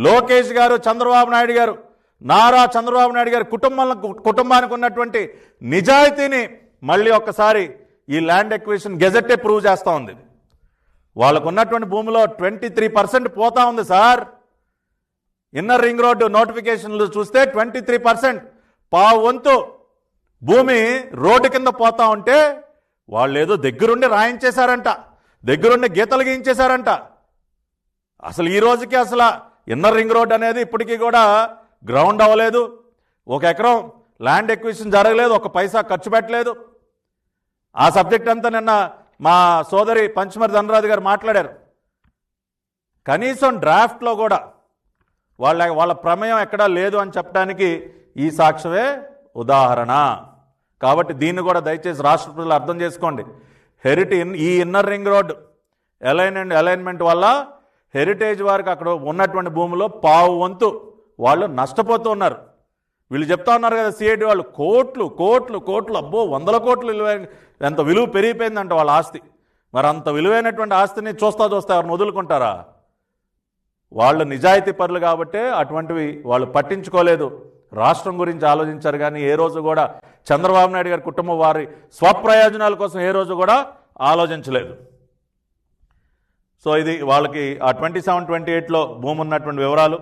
లోకేష్ గారు, చంద్రబాబు నాయుడు గారు, నారా చంద్రబాబు నాయుడు గారి కుటుంబానికి ఉన్నటువంటి నిజాయితీని మళ్ళీ ఒక్కసారి ఈ ల్యాండ్ ఎక్విజిషన్ గెజెట్టే ప్రూవ్ చేస్తూ ఉంది. వాళ్ళకు ఉన్నటువంటి భూమిలో 23% పోతా ఉంది సార్. ఇన్నర్ రింగ్ రోడ్డు నోటిఫికేషన్లు చూస్తే 23%, పావు వంతు భూమి రోడ్డు కింద పోతా ఉంటే వాళ్ళు ఏదో దగ్గరుండి రాయించేశారంట, దగ్గరుండి గీతలు గీయించేశారంట. అసలు ఈ రోజుకి అసలు ఇన్నర్ రింగ్ రోడ్ అనేది ఇప్పటికీ కూడా గ్రౌండ్ అవ్వలేదు. 1 ఎకరం ల్యాండ్ ఎక్విజిషన్ జరగలేదు, 1 పైసా ఖర్చు పెట్టలేదు. ఆ సబ్జెక్ట్ అంతా నిన్న మా సోదరి పంచమర్తి ధనరాజు గారు మాట్లాడారు. కనీసం డ్రాఫ్ట్లో కూడా వాళ్ళ ప్రమేయం ఎక్కడా లేదు అని చెప్పడానికి ఈ సాక్ష్యమే ఉదాహరణ. కాబట్టి దీన్ని కూడా దయచేసి రాష్ట్ర ప్రజలు అర్థం చేసుకోండి. ఈ ఇన్నర్ రింగ్ రోడ్ అలైన్మెంట్ వల్ల హెరిటేజ్ వారికి అక్కడ ఉన్నటువంటి భూమిలో పావు వంతు వాళ్ళు నష్టపోతూ ఉన్నారు. వీళ్ళు చెప్తా ఉన్నారు కదా సిఐడి వాళ్ళు, కోట్లు అబ్బో 100 కోట్లు ఎంత విలువ పెరిగిపోయిందంట వాళ్ళ ఆస్తి. మరి అంత విలువైనటువంటి ఆస్తిని చూస్తా ఎవరిని వదులుకుంటారా? వాళ్ళు నిజాయితీ పరులు కాబట్టే అటువంటివి వాళ్ళు పట్టించుకోలేదు. రాష్ట్రం గురించి ఆలోచించారు కానీ ఏ రోజు కూడా చంద్రబాబు నాయుడు గారి కుటుంబం వారి స్వప్రయోజనాల కోసం ఏ రోజు కూడా ఆలోచించలేదు. సో ఇది వాళ్ళకి ఆ 27-28లో భూమి ఉన్నటువంటి వివరాలు.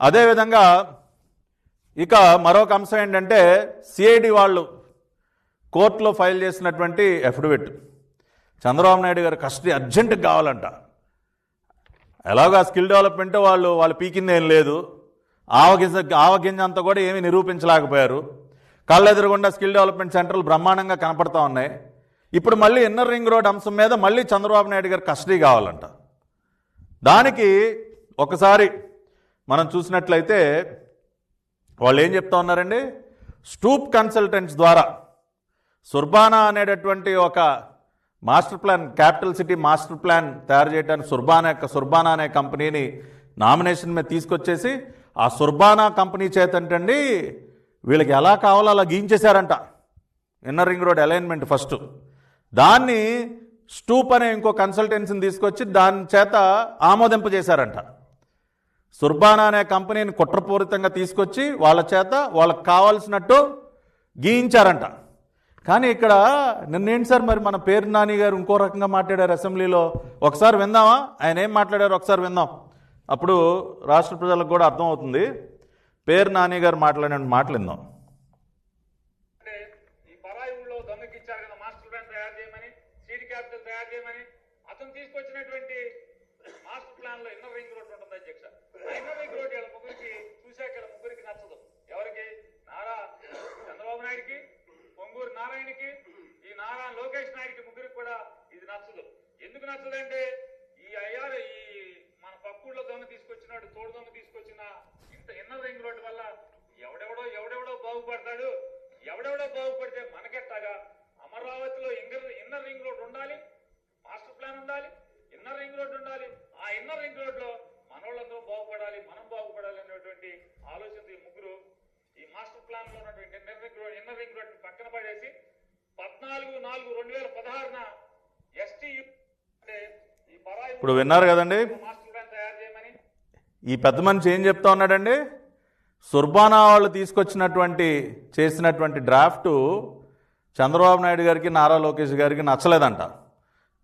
అదేవిధంగా ఇక మరొక అంశం ఏంటంటే సిఐడి వాళ్ళు కోర్టులో ఫైల్ చేసినటువంటి అఫిడవిట్, చంద్రబాబు నాయుడు గారు కస్టడీ అర్జెంటుగా కావాలంట. ఎలాగో ఆ స్కిల్ డెవలప్మెంట్ వాళ్ళు పీకింది ఏం లేదు, ఆవగింజ అంతా కూడా ఏమీ నిరూపించలేకపోయారు. కళ్ళెదురుగుండా స్కిల్ డెవలప్మెంట్ సెంటర్లు బ్రహ్మాండంగా కనపడతా ఉన్నాయి. ఇప్పుడు మళ్ళీ ఇన్నర్ రింగ్ రోడ్ అంశం మీద మళ్ళీ చంద్రబాబు నాయుడు గారు కస్టడీ కావాలంట. దానికి ఒకసారి మనం చూసినట్లయితే వాళ్ళు ఏం చెప్తా ఉన్నారండి, స్టూప్ కన్సల్టెంట్స్ ద్వారా సుర్బానా అనేటటువంటి ఒక master plan, capital city master plan తయారు చేయడానికి సుర్బానా అనే కంపెనీని నామినేషన్ మీద తీసుకొచ్చేసి ఆ సుర్బానా కంపెనీ చేతంటండి వీళ్ళకి ఎలా కావాలో అలా గీయించేశారంట inner ring road alignment. First దాన్ని స్టూప్ అనే ఇంకో కన్సల్టెన్సీని తీసుకొచ్చి దాని చేత ఆమోదింపజేశారంట. సుర్బానా అనే కంపెనీని కుట్రపూరితంగా తీసుకొచ్చి వాళ్ళ చేత వాళ్ళకి కావాల్సినట్టు గీయించారంట. కానీ ఇక్కడ నిన్నేంటి సార్ మరి మన పేరు నాని గారు ఇంకో రకంగా మాట్లాడారు అసెంబ్లీలో. ఒకసారి విందామా ఆయన ఏం మాట్లాడారు, ఒకసారి విందాం. అప్పుడు రాష్ట్ర ప్రజలకు కూడా అర్థమవుతుంది. పేరు నాని గారు మాట్లాడిన మాటలు విందాం. నారాయణకి ఈ నారా లోకేష్ నాయుడికి ముగ్గురికి కూడా ఇది నచ్చదు. ఎందుకు నచ్చదంటే ఈ మన పక్కూళ్ళో దొంగ తీసుకొచ్చినాడు, తోడు దొంగ తీసుకొచ్చిన ఇంత ఇన్నర్ రింగ్ రోడ్డు వల్ల ఎవడెవడో బాగుపడతాడు. ఎవడెవడో బాగుపడితే మనకెట్టాగా అమరావతిలో ఇన్నర్ రింగ్ రోడ్ ఉండాలి, మాస్టర్ ప్లాన్ ఉండాలి, ఇన్నర్ రింగ్ రోడ్ ఉండాలి. ఆ ఇన్నర్ రింగ్ రోడ్ లో మనోళ్ళందరూ బాగుపడాలి, మనం బాగుపడాలి అనేటువంటి ఆలోచన ఈ ముగ్గురు ఈ మాస్టర్ ప్లాన్ లో ఉన్నటువంటి ఇన్నర్ రింగ్ రోడ్ పక్కన పడేసి 14/4/2016 ఎస్టీ ఇప్పుడు విన్నారు కదండి. మాస్టర్ ప్లాన్ తయారు చేయమని ఈ పెద్ద మనిషి ఏం చెప్తా ఉన్నాడండి, సుర్బానా వాళ్ళు చేసినటువంటి డ్రాఫ్టు చంద్రబాబు నాయుడు గారికి నారా లోకేష్ గారికి నచ్చలేదంట.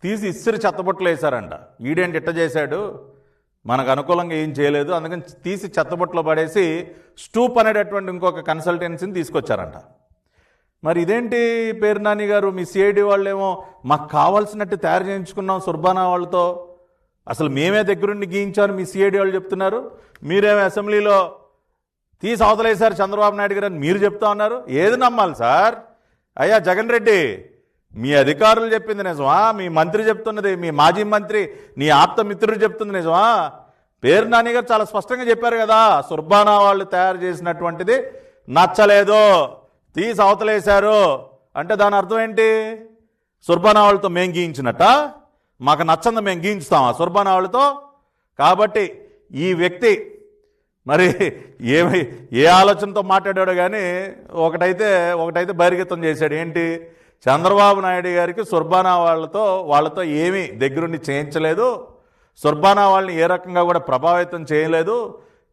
తీసి ఇస్సిరి చెత్తబుట్టలు వేశారంట. ఈడేంటి ఇట్ట చేశాడు, మనకు అనుకూలంగా ఏం చేయలేదు, అందుకని తీసి చెత్తబుట్టలో పడేసి స్టూప్ అనేటటువంటి ఇంకొక కన్సల్టెన్సీని తీసుకొచ్చారంట. మరి ఇదేంటి పేరు నాని గారు, మీ సిఐడి వాళ్ళేమో మాకు కావాల్సినట్టు తయారు చేయించుకున్నాం సుర్బానా వాళ్ళతో, అసలు మేమే దగ్గరుండి గీయించారు మీ సిఐడి వాళ్ళు చెప్తున్నారు, మీరేమో అసెంబ్లీలో తీసి అవతలేశారు చంద్రబాబు నాయుడు గారు అని మీరు చెప్తా ఉన్నారు. ఏది నమ్మాలి సార్? అయ్యా జగన్ రెడ్డి, మీ అధికారులు చెప్పింది నిజమా, మీ మంత్రి చెప్తున్నది, మీ మాజీ మంత్రి నీ ఆప్త మిత్రుడు చెప్తుంది నిజమా, పేరు నాని గారు చాలా స్పష్టంగా చెప్పారు కదా, సుర్బానా వాళ్ళు తయారు చేసినటువంటిది నచ్చలేదు, తీసి అవతలేశారు అంటే దాని అర్థం ఏంటి? సుర్బానా వాళ్ళతో మేము గీయించినట్ట? మాకు నచ్చంది మేము గీయించుతామా సుర్బానా వాళ్ళతో? కాబట్టి ఈ వ్యక్తి మరి ఏ ఆలోచనతో మాట్లాడాడో కానీ ఒకటైతే బహిర్గతం చేశాడు. ఏంటి? చంద్రబాబు నాయుడు గారికి సుర్బానా వాళ్ళతో ఏమీ దగ్గరుండి చేయించలేదు, సుర్బానా వాళ్ళని ఏ రకంగా కూడా ప్రభావితం చేయలేదు,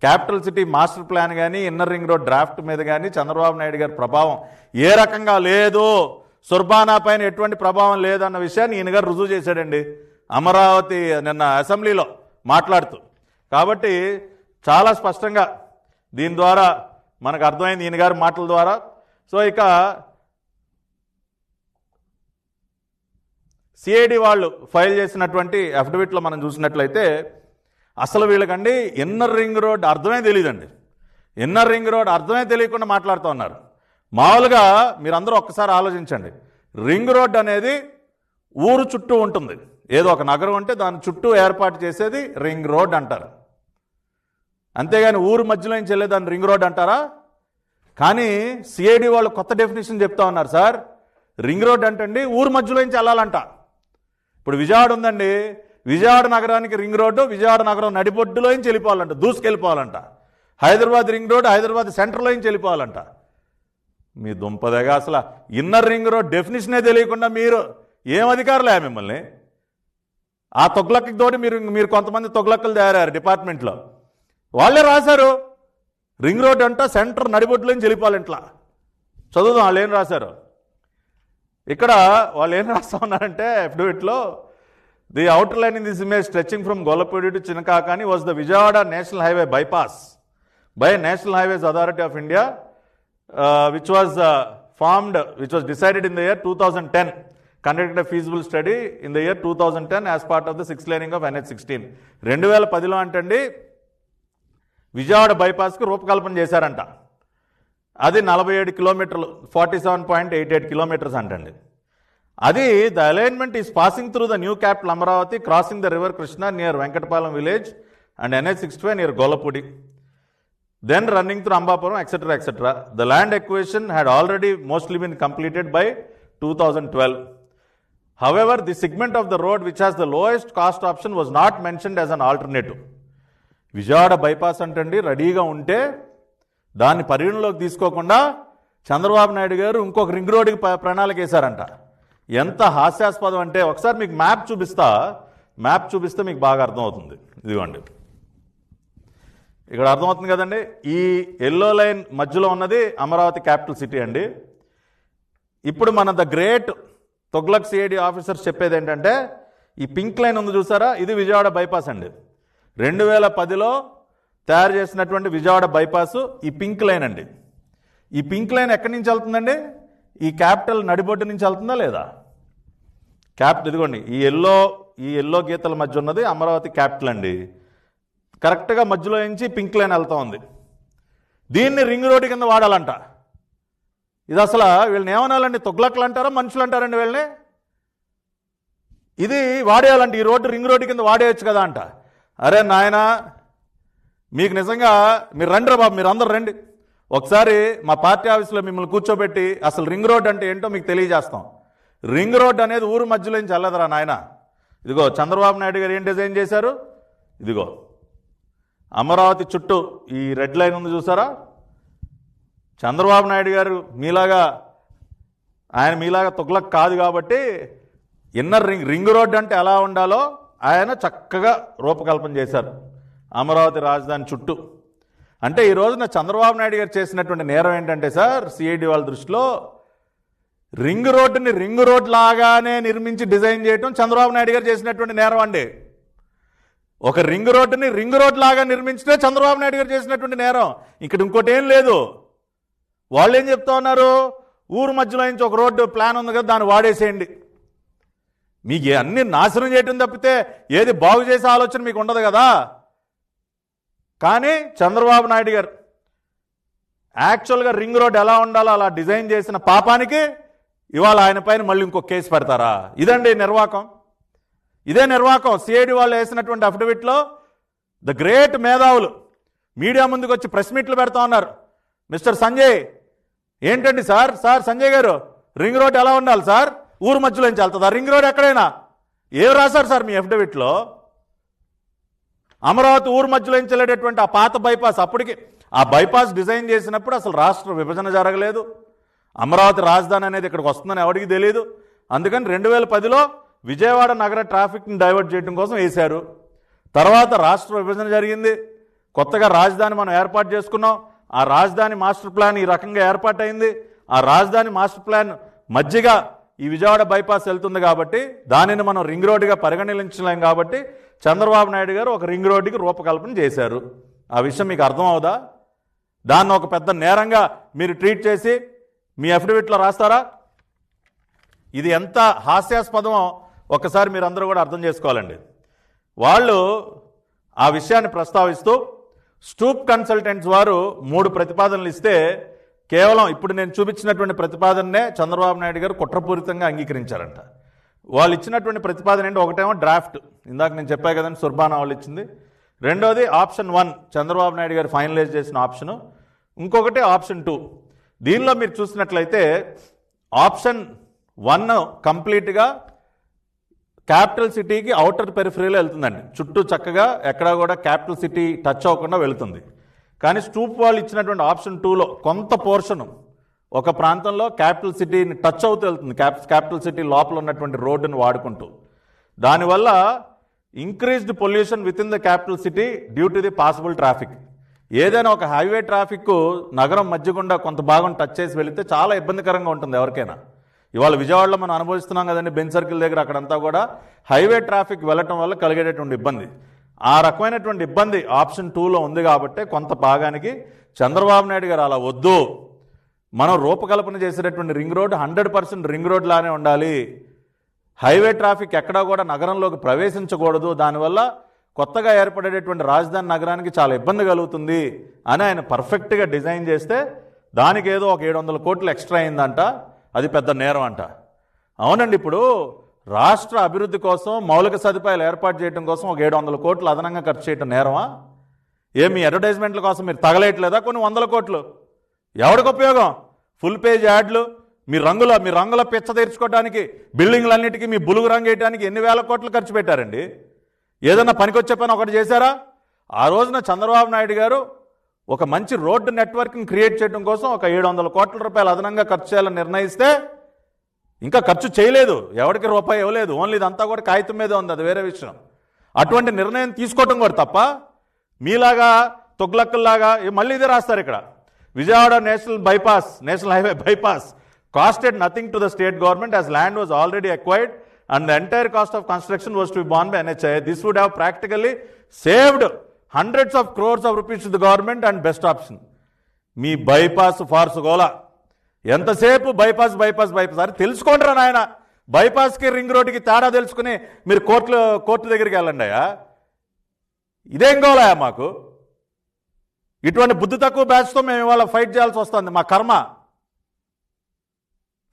క్యాపిటల్ సిటీ మాస్టర్ ప్లాన్ కానీ ఇన్నర్ రింగ్ రోడ్ డ్రాఫ్ట్ మీద కానీ చంద్రబాబు నాయుడు గారి ప్రభావం ఏ రకంగా లేదు, సుర్బానా పైన ఎటువంటి ప్రభావం లేదన్న విషయాన్ని ఈయన గారు రుజువు చేశాడండి అమరావతి నిన్న అసెంబ్లీలో మాట్లాడుతూ. కాబట్టి చాలా స్పష్టంగా దీని ద్వారా మనకు అర్థమైంది ఈయన గారి మాటల ద్వారా. సో ఇక సిఐడి వాళ్ళు ఫైల్ చేసినటువంటి అఫిడవిట్లో మనం చూసినట్లయితే అసలు వీళ్ళకండి ఇన్నర్ రింగ్ రోడ్ అర్థమే తెలియదండి. ఇన్నర్ రింగ్ రోడ్ అర్థమే తెలియకుండా మాట్లాడుతూ ఉన్నారు. మామూలుగా మీరందరూ ఒక్కసారి ఆలోచించండి, రింగ్ రోడ్ అనేది ఊరు చుట్టూ ఉంటుంది. ఏదో ఒక నగరం అంటే దాని చుట్టూ ఏర్పాటు చేసేది రింగ్ రోడ్ అంటారు, అంతేగాని ఊరు మధ్యలో నుంచి వెళ్ళేదాన్ని రింగ్ రోడ్ అంటారా? కానీ సిఐడి వాళ్ళు కొత్త డెఫినేషన్ చెప్తా ఉన్నారు. సార్, రింగ్ రోడ్ అంటండి ఊరు మధ్యలో నుంచి వెళ్ళాలంట. ఇప్పుడు విజయవాడ ఉందండి, విజయవాడ నగరానికి రింగ్ రోడ్డు విజయవాడ నగరం నడిబొడ్డులో నుంచి వెళ్ళిపోవాలంట, దూసుకెళ్ళిపోవాలంట. హైదరాబాద్ రింగ్ రోడ్ హైదరాబాద్ సెంటర్లో నుంచి వెళ్ళిపోవాలంట. మీ దుంపదగా అసలు ఇన్నర్ రింగ్ రోడ్ డెఫినేషనే తెలియకుండా మీరు ఏం అధికారులే మిమ్మల్ని? ఆ తొగ్లక్కి తోటి మీరు కొంతమంది తొగ్లక్కలు తయారయ్యారు డిపార్ట్మెంట్లో. వాళ్ళే రాశారు రింగ్ రోడ్ అంట సెంటర్ నడిబొడ్డులో నుంచి వెళ్ళిపోవాలంట్లా. చదువుదాం వాళ్ళు ఏం రాశారు. ఇక్కడ వాళ్ళు ఏం రాస్తా ఉన్నారంటే అఫిడవిట్లో, the outer line in this image stretching from Golapudi to Chinakakani was the Vijayawada National Highway bypass by National Highways Authority of India, which was decided in the year 2010, conducted a feasible study in the year 2010 as part of the 6th laning of NH16. 2010లో అంటండి విజయవాడ బైపాస్కి రూపకల్పన చేశారంట. అది 47 కిలోమీటర్లు, 47.88 kilometres అంటండి. అది the alignment is passing through the new capital Amaravati, crossing the river Krishna near Venkatapalem village and NH65 near Gollapudi, then running through Ambapuram etcetera etcetera. The land acquisition had already mostly been completed by 2012. However, the segment of the road which has the lowest cost option was not mentioned as an alternative. Vijayawada bypass అంటండి రెడీగా ఉంటే దాన్ని పరిగణలోకి తీసుకోకుండా చంద్రబాబు నాయుడు గారు ఇంకొక ring రోడ్డుకి ప్రణాళిక వేశారంట. ఎంత హాస్యాస్పదం అంటే ఒకసారి మీకు మ్యాప్ చూపిస్తే మీకు బాగా అర్థమవుతుంది. ఇదిగోండి, ఇక్కడ అర్థమవుతుంది కదండి. ఈ ఎల్లో లైన్ మధ్యలో ఉన్నది అమరావతి క్యాపిటల్ సిటీ అండి. ఇప్పుడు మన the great Tughlaq CID officers చెప్పేది ఏంటంటే, ఈ పింక్ లైన్ ఉంది చూసారా, ఇది విజయవాడ బైపాస్ అండి. 2010లో తయారు చేసినటువంటి విజయవాడ బైపాస్ ఈ పింక్ లైన్ అండి. ఈ పింక్ లైన్ ఎక్కడి నుంచి వెళ్తుందండి? ఈ క్యాపిటల్ నడిబొడ్డు నుంచి వెళ్తుందా లేదా? క్యాపిటల్ ఇదిగోండి, ఈ ఎల్లో గీతల మధ్య ఉన్నది అమరావతి క్యాపిటల్ అండి. కరెక్ట్గా మధ్యలో నుంచి పింక్ లైన్ వెళ్తూ ఉంది. దీన్ని రింగ్ రోడ్డు కింద వాడాలంట. ఇది అసలు వీళ్ళని ఏమనాలండి? తొగ్లక్కలు అంటారా మనుషులు అంటారండి వీళ్ళని? ఇది వాడేయాలంటే ఈ రోడ్డు రింగ్ రోడ్డు కింద వాడేయచ్చు కదా అంట. అరే నాయనా, మీకు నిజంగా మీరు రండి రా బాబు, మీరు అందరు రండి, ఒకసారి మా పార్టీ ఆఫీస్లో మిమ్మల్ని కూర్చోబెట్టి అసలు రింగ్ రోడ్ అంటే ఏంటో మీకు తెలియజేస్తాం. రింగ్ రోడ్ అనేది ఊరు మధ్యలో నుంచి వెళ్ళదురా నాయన. ఇదిగో చంద్రబాబు నాయుడు గారు ఏం డిజైన్ చేశారు, ఇదిగో అమరావతి చుట్టూ ఈ రెడ్ లైన్ ఉంది చూసారా. చంద్రబాబు నాయుడు గారు మీలాగా తొగ్లక్ కాదు కాబట్టి ఇన్నర్ రింగ్ రోడ్ అంటే ఎలా ఉండాలో ఆయన చక్కగా రూపకల్పన చేశారు అమరావతి రాజధాని చుట్టూ. అంటే ఈ రోజున చంద్రబాబు నాయుడు గారు చేసినటువంటి నేరం ఏంటంటే సార్, సిఐడి వాళ్ళ దృష్టిలో రింగ్ రోడ్డుని రింగ్ రోడ్ లాగానే నిర్మించి డిజైన్ చేయడం చంద్రబాబు నాయుడు గారు చేసినటువంటి నేరం అండి. ఒక రింగ్ రోడ్డుని రింగ్ రోడ్ లాగా నిర్మించడే చంద్రబాబు నాయుడు గారు చేసినటువంటి నేరం. ఇక్కడ ఇంకోటి ఏం లేదు. వాళ్ళు ఏం చెప్తా ఉన్నారు, ఊరు మధ్యలో నుంచి ఒక రోడ్డు ప్లాన్ ఉంది కదా దాన్ని వాడేసేయండి. మీకు అన్ని నాశనం చేయటం తప్పితే ఏది బాగు చేసే ఆలోచన మీకు ఉండదు కదా. కానీ చంద్రబాబు నాయుడు గారు యాక్చువల్గా రింగ్ రోడ్ ఎలా ఉండాలో అలా డిజైన్ చేసిన పాపానికి ఇవాళ ఆయన పైన మళ్ళీ ఇంకో కేసు పెడతారా? ఇదండి నిర్వాకం. ఇదే నిర్వాకం. సిఐడి వాళ్ళు వేసినటువంటి అఫిడవిట్లో ద గ్రేట్ మేధావులు మీడియా ముందుకు వచ్చి ప్రెస్ మీట్లు పెడతా ఉన్నారు. మిస్టర్ సంజయ్, ఏంటండి సార్ సంజయ్ గారు, రింగ్ రోడ్ ఎలా ఉండాలి సార్, ఊరు మధ్యలో నుంచి వెళ్తుందా రింగ్ రోడ్ ఎక్కడైనా? ఏం రాశారు సార్ మీ అఫిడవిట్లో? అమరావతి ఊరు మధ్యలో నుంచి వెళ్ళేటటువంటి ఆ పాత బైపాస్, అప్పటికి ఆ బైపాస్ డిజైన్ చేసినప్పుడు అసలు రాష్ట్ర విభజన జరగలేదు, అమరావతి రాజధాని అనేది ఇక్కడికి వస్తుందని ఎవరికి తెలియదు. అందుకని 2010లో విజయవాడ నగర ట్రాఫిక్ని డైవర్ట్ చేయడం కోసం వేశారు. తర్వాత రాష్ట్ర విభజన జరిగింది, కొత్తగా రాజధాని మనం ఏర్పాటు చేసుకున్నాం. ఆ రాజధాని మాస్టర్ ప్లాన్ ఈ రకంగా ఏర్పాటైంది. ఆ రాజధాని మాస్టర్ ప్లాన్ మధ్యగా ఈ విజయవాడ బైపాస్ వెళ్తుంది కాబట్టి దానిని మనం రింగ్ రోడ్డుగా పరిగణించలేం కాబట్టి చంద్రబాబు నాయుడు గారు ఒక రింగ్ రోడ్డుకి రూపకల్పన చేశారు. ఆ విషయం మీకు అర్థం అవుదా? దాన్ని ఒక పెద్ద నేరంగా మీరు ట్రీట్ చేసి మీ అఫిడవిట్లో రాస్తారా? ఇది ఎంత హాస్యాస్పదమో ఒక్కసారి మీరు అందరూ కూడా అర్థం చేసుకోవాలండి. వాళ్ళు ఆ విషయాన్ని ప్రస్తావిస్తూ స్టూప్ కన్సల్టెంట్స్ వారు 3 ప్రతిపాదనలు ఇస్తే కేవలం ఇప్పుడు నేను చూపించినటువంటి ప్రతిపాదననే చంద్రబాబు నాయుడు గారు కుట్రపూరితంగా అంగీకరించారంట. వాళ్ళు ఇచ్చినటువంటి ప్రతిపాదన ఏంటి? ఒకటేమో డ్రాఫ్ట్, ఇందాక నేను చెప్పా కదండి సుర్బానా వాళ్ళు ఇచ్చింది. రెండోది ఆప్షన్ 1 చంద్రబాబు నాయుడు గారు ఫైనలైజ్ చేసిన ఆప్షను. ఇంకొకటి ఆప్షన్ 2. దీనిలో మీరు చూసినట్లయితే ఆప్షన్ 1 కంప్లీట్గా క్యాపిటల్ సిటీకి అవుటర్ పెరిఫరీలో వెళ్తుందండి. చుట్టూ చక్కగా ఎక్కడా కూడా క్యాపిటల్ సిటీ టచ్ అవ్వకుండా వెళుతుంది. కానీ స్టూప్ వాళ్ళు ఇచ్చినటువంటి ఆప్షన్ 2లో కొంత పోర్షను ఒక ప్రాంతంలో క్యాపిటల్ సిటీని టచ్ అవుతూ వెళ్తుంది, క్యాపిటల్ సిటీ లోపల ఉన్నటువంటి రోడ్డును వాడుకుంటూ. దానివల్ల increased pollution with in the capital city due to the possible traffic. ఏదైనా ఒక హైవే ట్రాఫిక్ నగరం మధ్య గుండా కొంత భాగం టచ్ చేసి వెళితే చాలా ఇబ్బందికరంగా ఉంటుంది ఎవరికైనా. ఇవాళ విజయవాడలో మనం అనుభవిస్తున్నాం కదండి, బెంచ్ సర్కిల్ దగ్గర అక్కడంతా కూడా హైవే ట్రాఫిక్ వెళ్ళటం వల్ల కలిగేటటువంటి ఇబ్బంది. ఆ రకమైనటువంటి ఇబ్బంది ఆప్షన్ 2లో ఉంది కాబట్టి కొంత భాగానికి చంద్రబాబు నాయుడు గారు అలా వద్దు, మనం రూపకల్పన చేసేటటువంటి రింగ్ రోడ్ 100% రింగ్ రోడ్ లానే ఉండాలి, హైవే ట్రాఫిక్ ఎక్కడా కూడా నగరంలోకి ప్రవేశించకూడదు, దానివల్ల కొత్తగా ఏర్పడేటటువంటి రాజధాని నగరానికి చాలా ఇబ్బంది కలుగుతుంది అని ఆయన పర్ఫెక్ట్గా డిజైన్ చేస్తే దానికి ఏదో ఒక 700 కోట్లు ఎక్స్ట్రా అయిందంట. అది పెద్ద నేరం అంట. అవునండి, ఇప్పుడు రాష్ట్ర అభివృద్ధి కోసం మౌలిక సదుపాయాలు ఏర్పాటు చేయడం కోసం ఒక 700 కోట్లు అదనంగా ఖర్చు చేయడం నేరమా? మీ అడ్వర్టైజ్మెంట్ల కోసం మీరు తగలేయట్లేదా కొన్ని 100 కోట్లు? ఎవరికి ఉపయోగం? ఫుల్ పేజ్ యాడ్లు, మీ రంగుల పిచ్చ తీర్చుకోవడానికి, బిల్డింగ్లన్నిటికీ మీ బులుగు రంగు వేయడానికి ఎన్ని వేల కోట్లు ఖర్చు పెట్టారండి? ఏదన్నా పనికొచ్చే పని ఒకటి చేశారా? ఆ రోజున చంద్రబాబు నాయుడు గారు ఒక మంచి రోడ్డు నెట్వర్క్ని క్రియేట్ చేయడం కోసం ఒక 700 కోట్ల రూపాయలు అదనంగా ఖర్చు చేయాలని నిర్ణయిస్తే ఇంకా ఖర్చు చేయలేదు, ఎవరికి రూపాయి ఇవ్వలేదు, ఓన్లీ ఇదంతా కూడా కాగితం మీదే ఉంది, అది వేరే విషయం. అటువంటి నిర్ణయం తీసుకోవటం కూడా తప్ప మీలాగా తొగ్లక్కుల్లాగా మళ్ళీ ఇదే రాస్తారు ఇక్కడ. Vijayawada national highway bypass costed nothing to the state government as land was already acquired and the entire cost of construction was to be borne by NHAI. This would have practically saved hundreds of crores of rupees to the government and best option. Me bypass farce గోలా ఎంతసేపు bypass అని తెలుసుకోండిరా నాయన. బైపాస్కి ring రోడ్డుకి తేడా తెలుసుకుని మీరు court దగ్గరికి వెళ్ళండి అయ్యా. ఇదేం గోలాయా మాకు? ఇటువంటి బుద్ధి తక్కువ బ్యాచ్తో మేము ఇవాళ ఫైట్ చేయాల్సి వస్తుంది, మా కర్మ.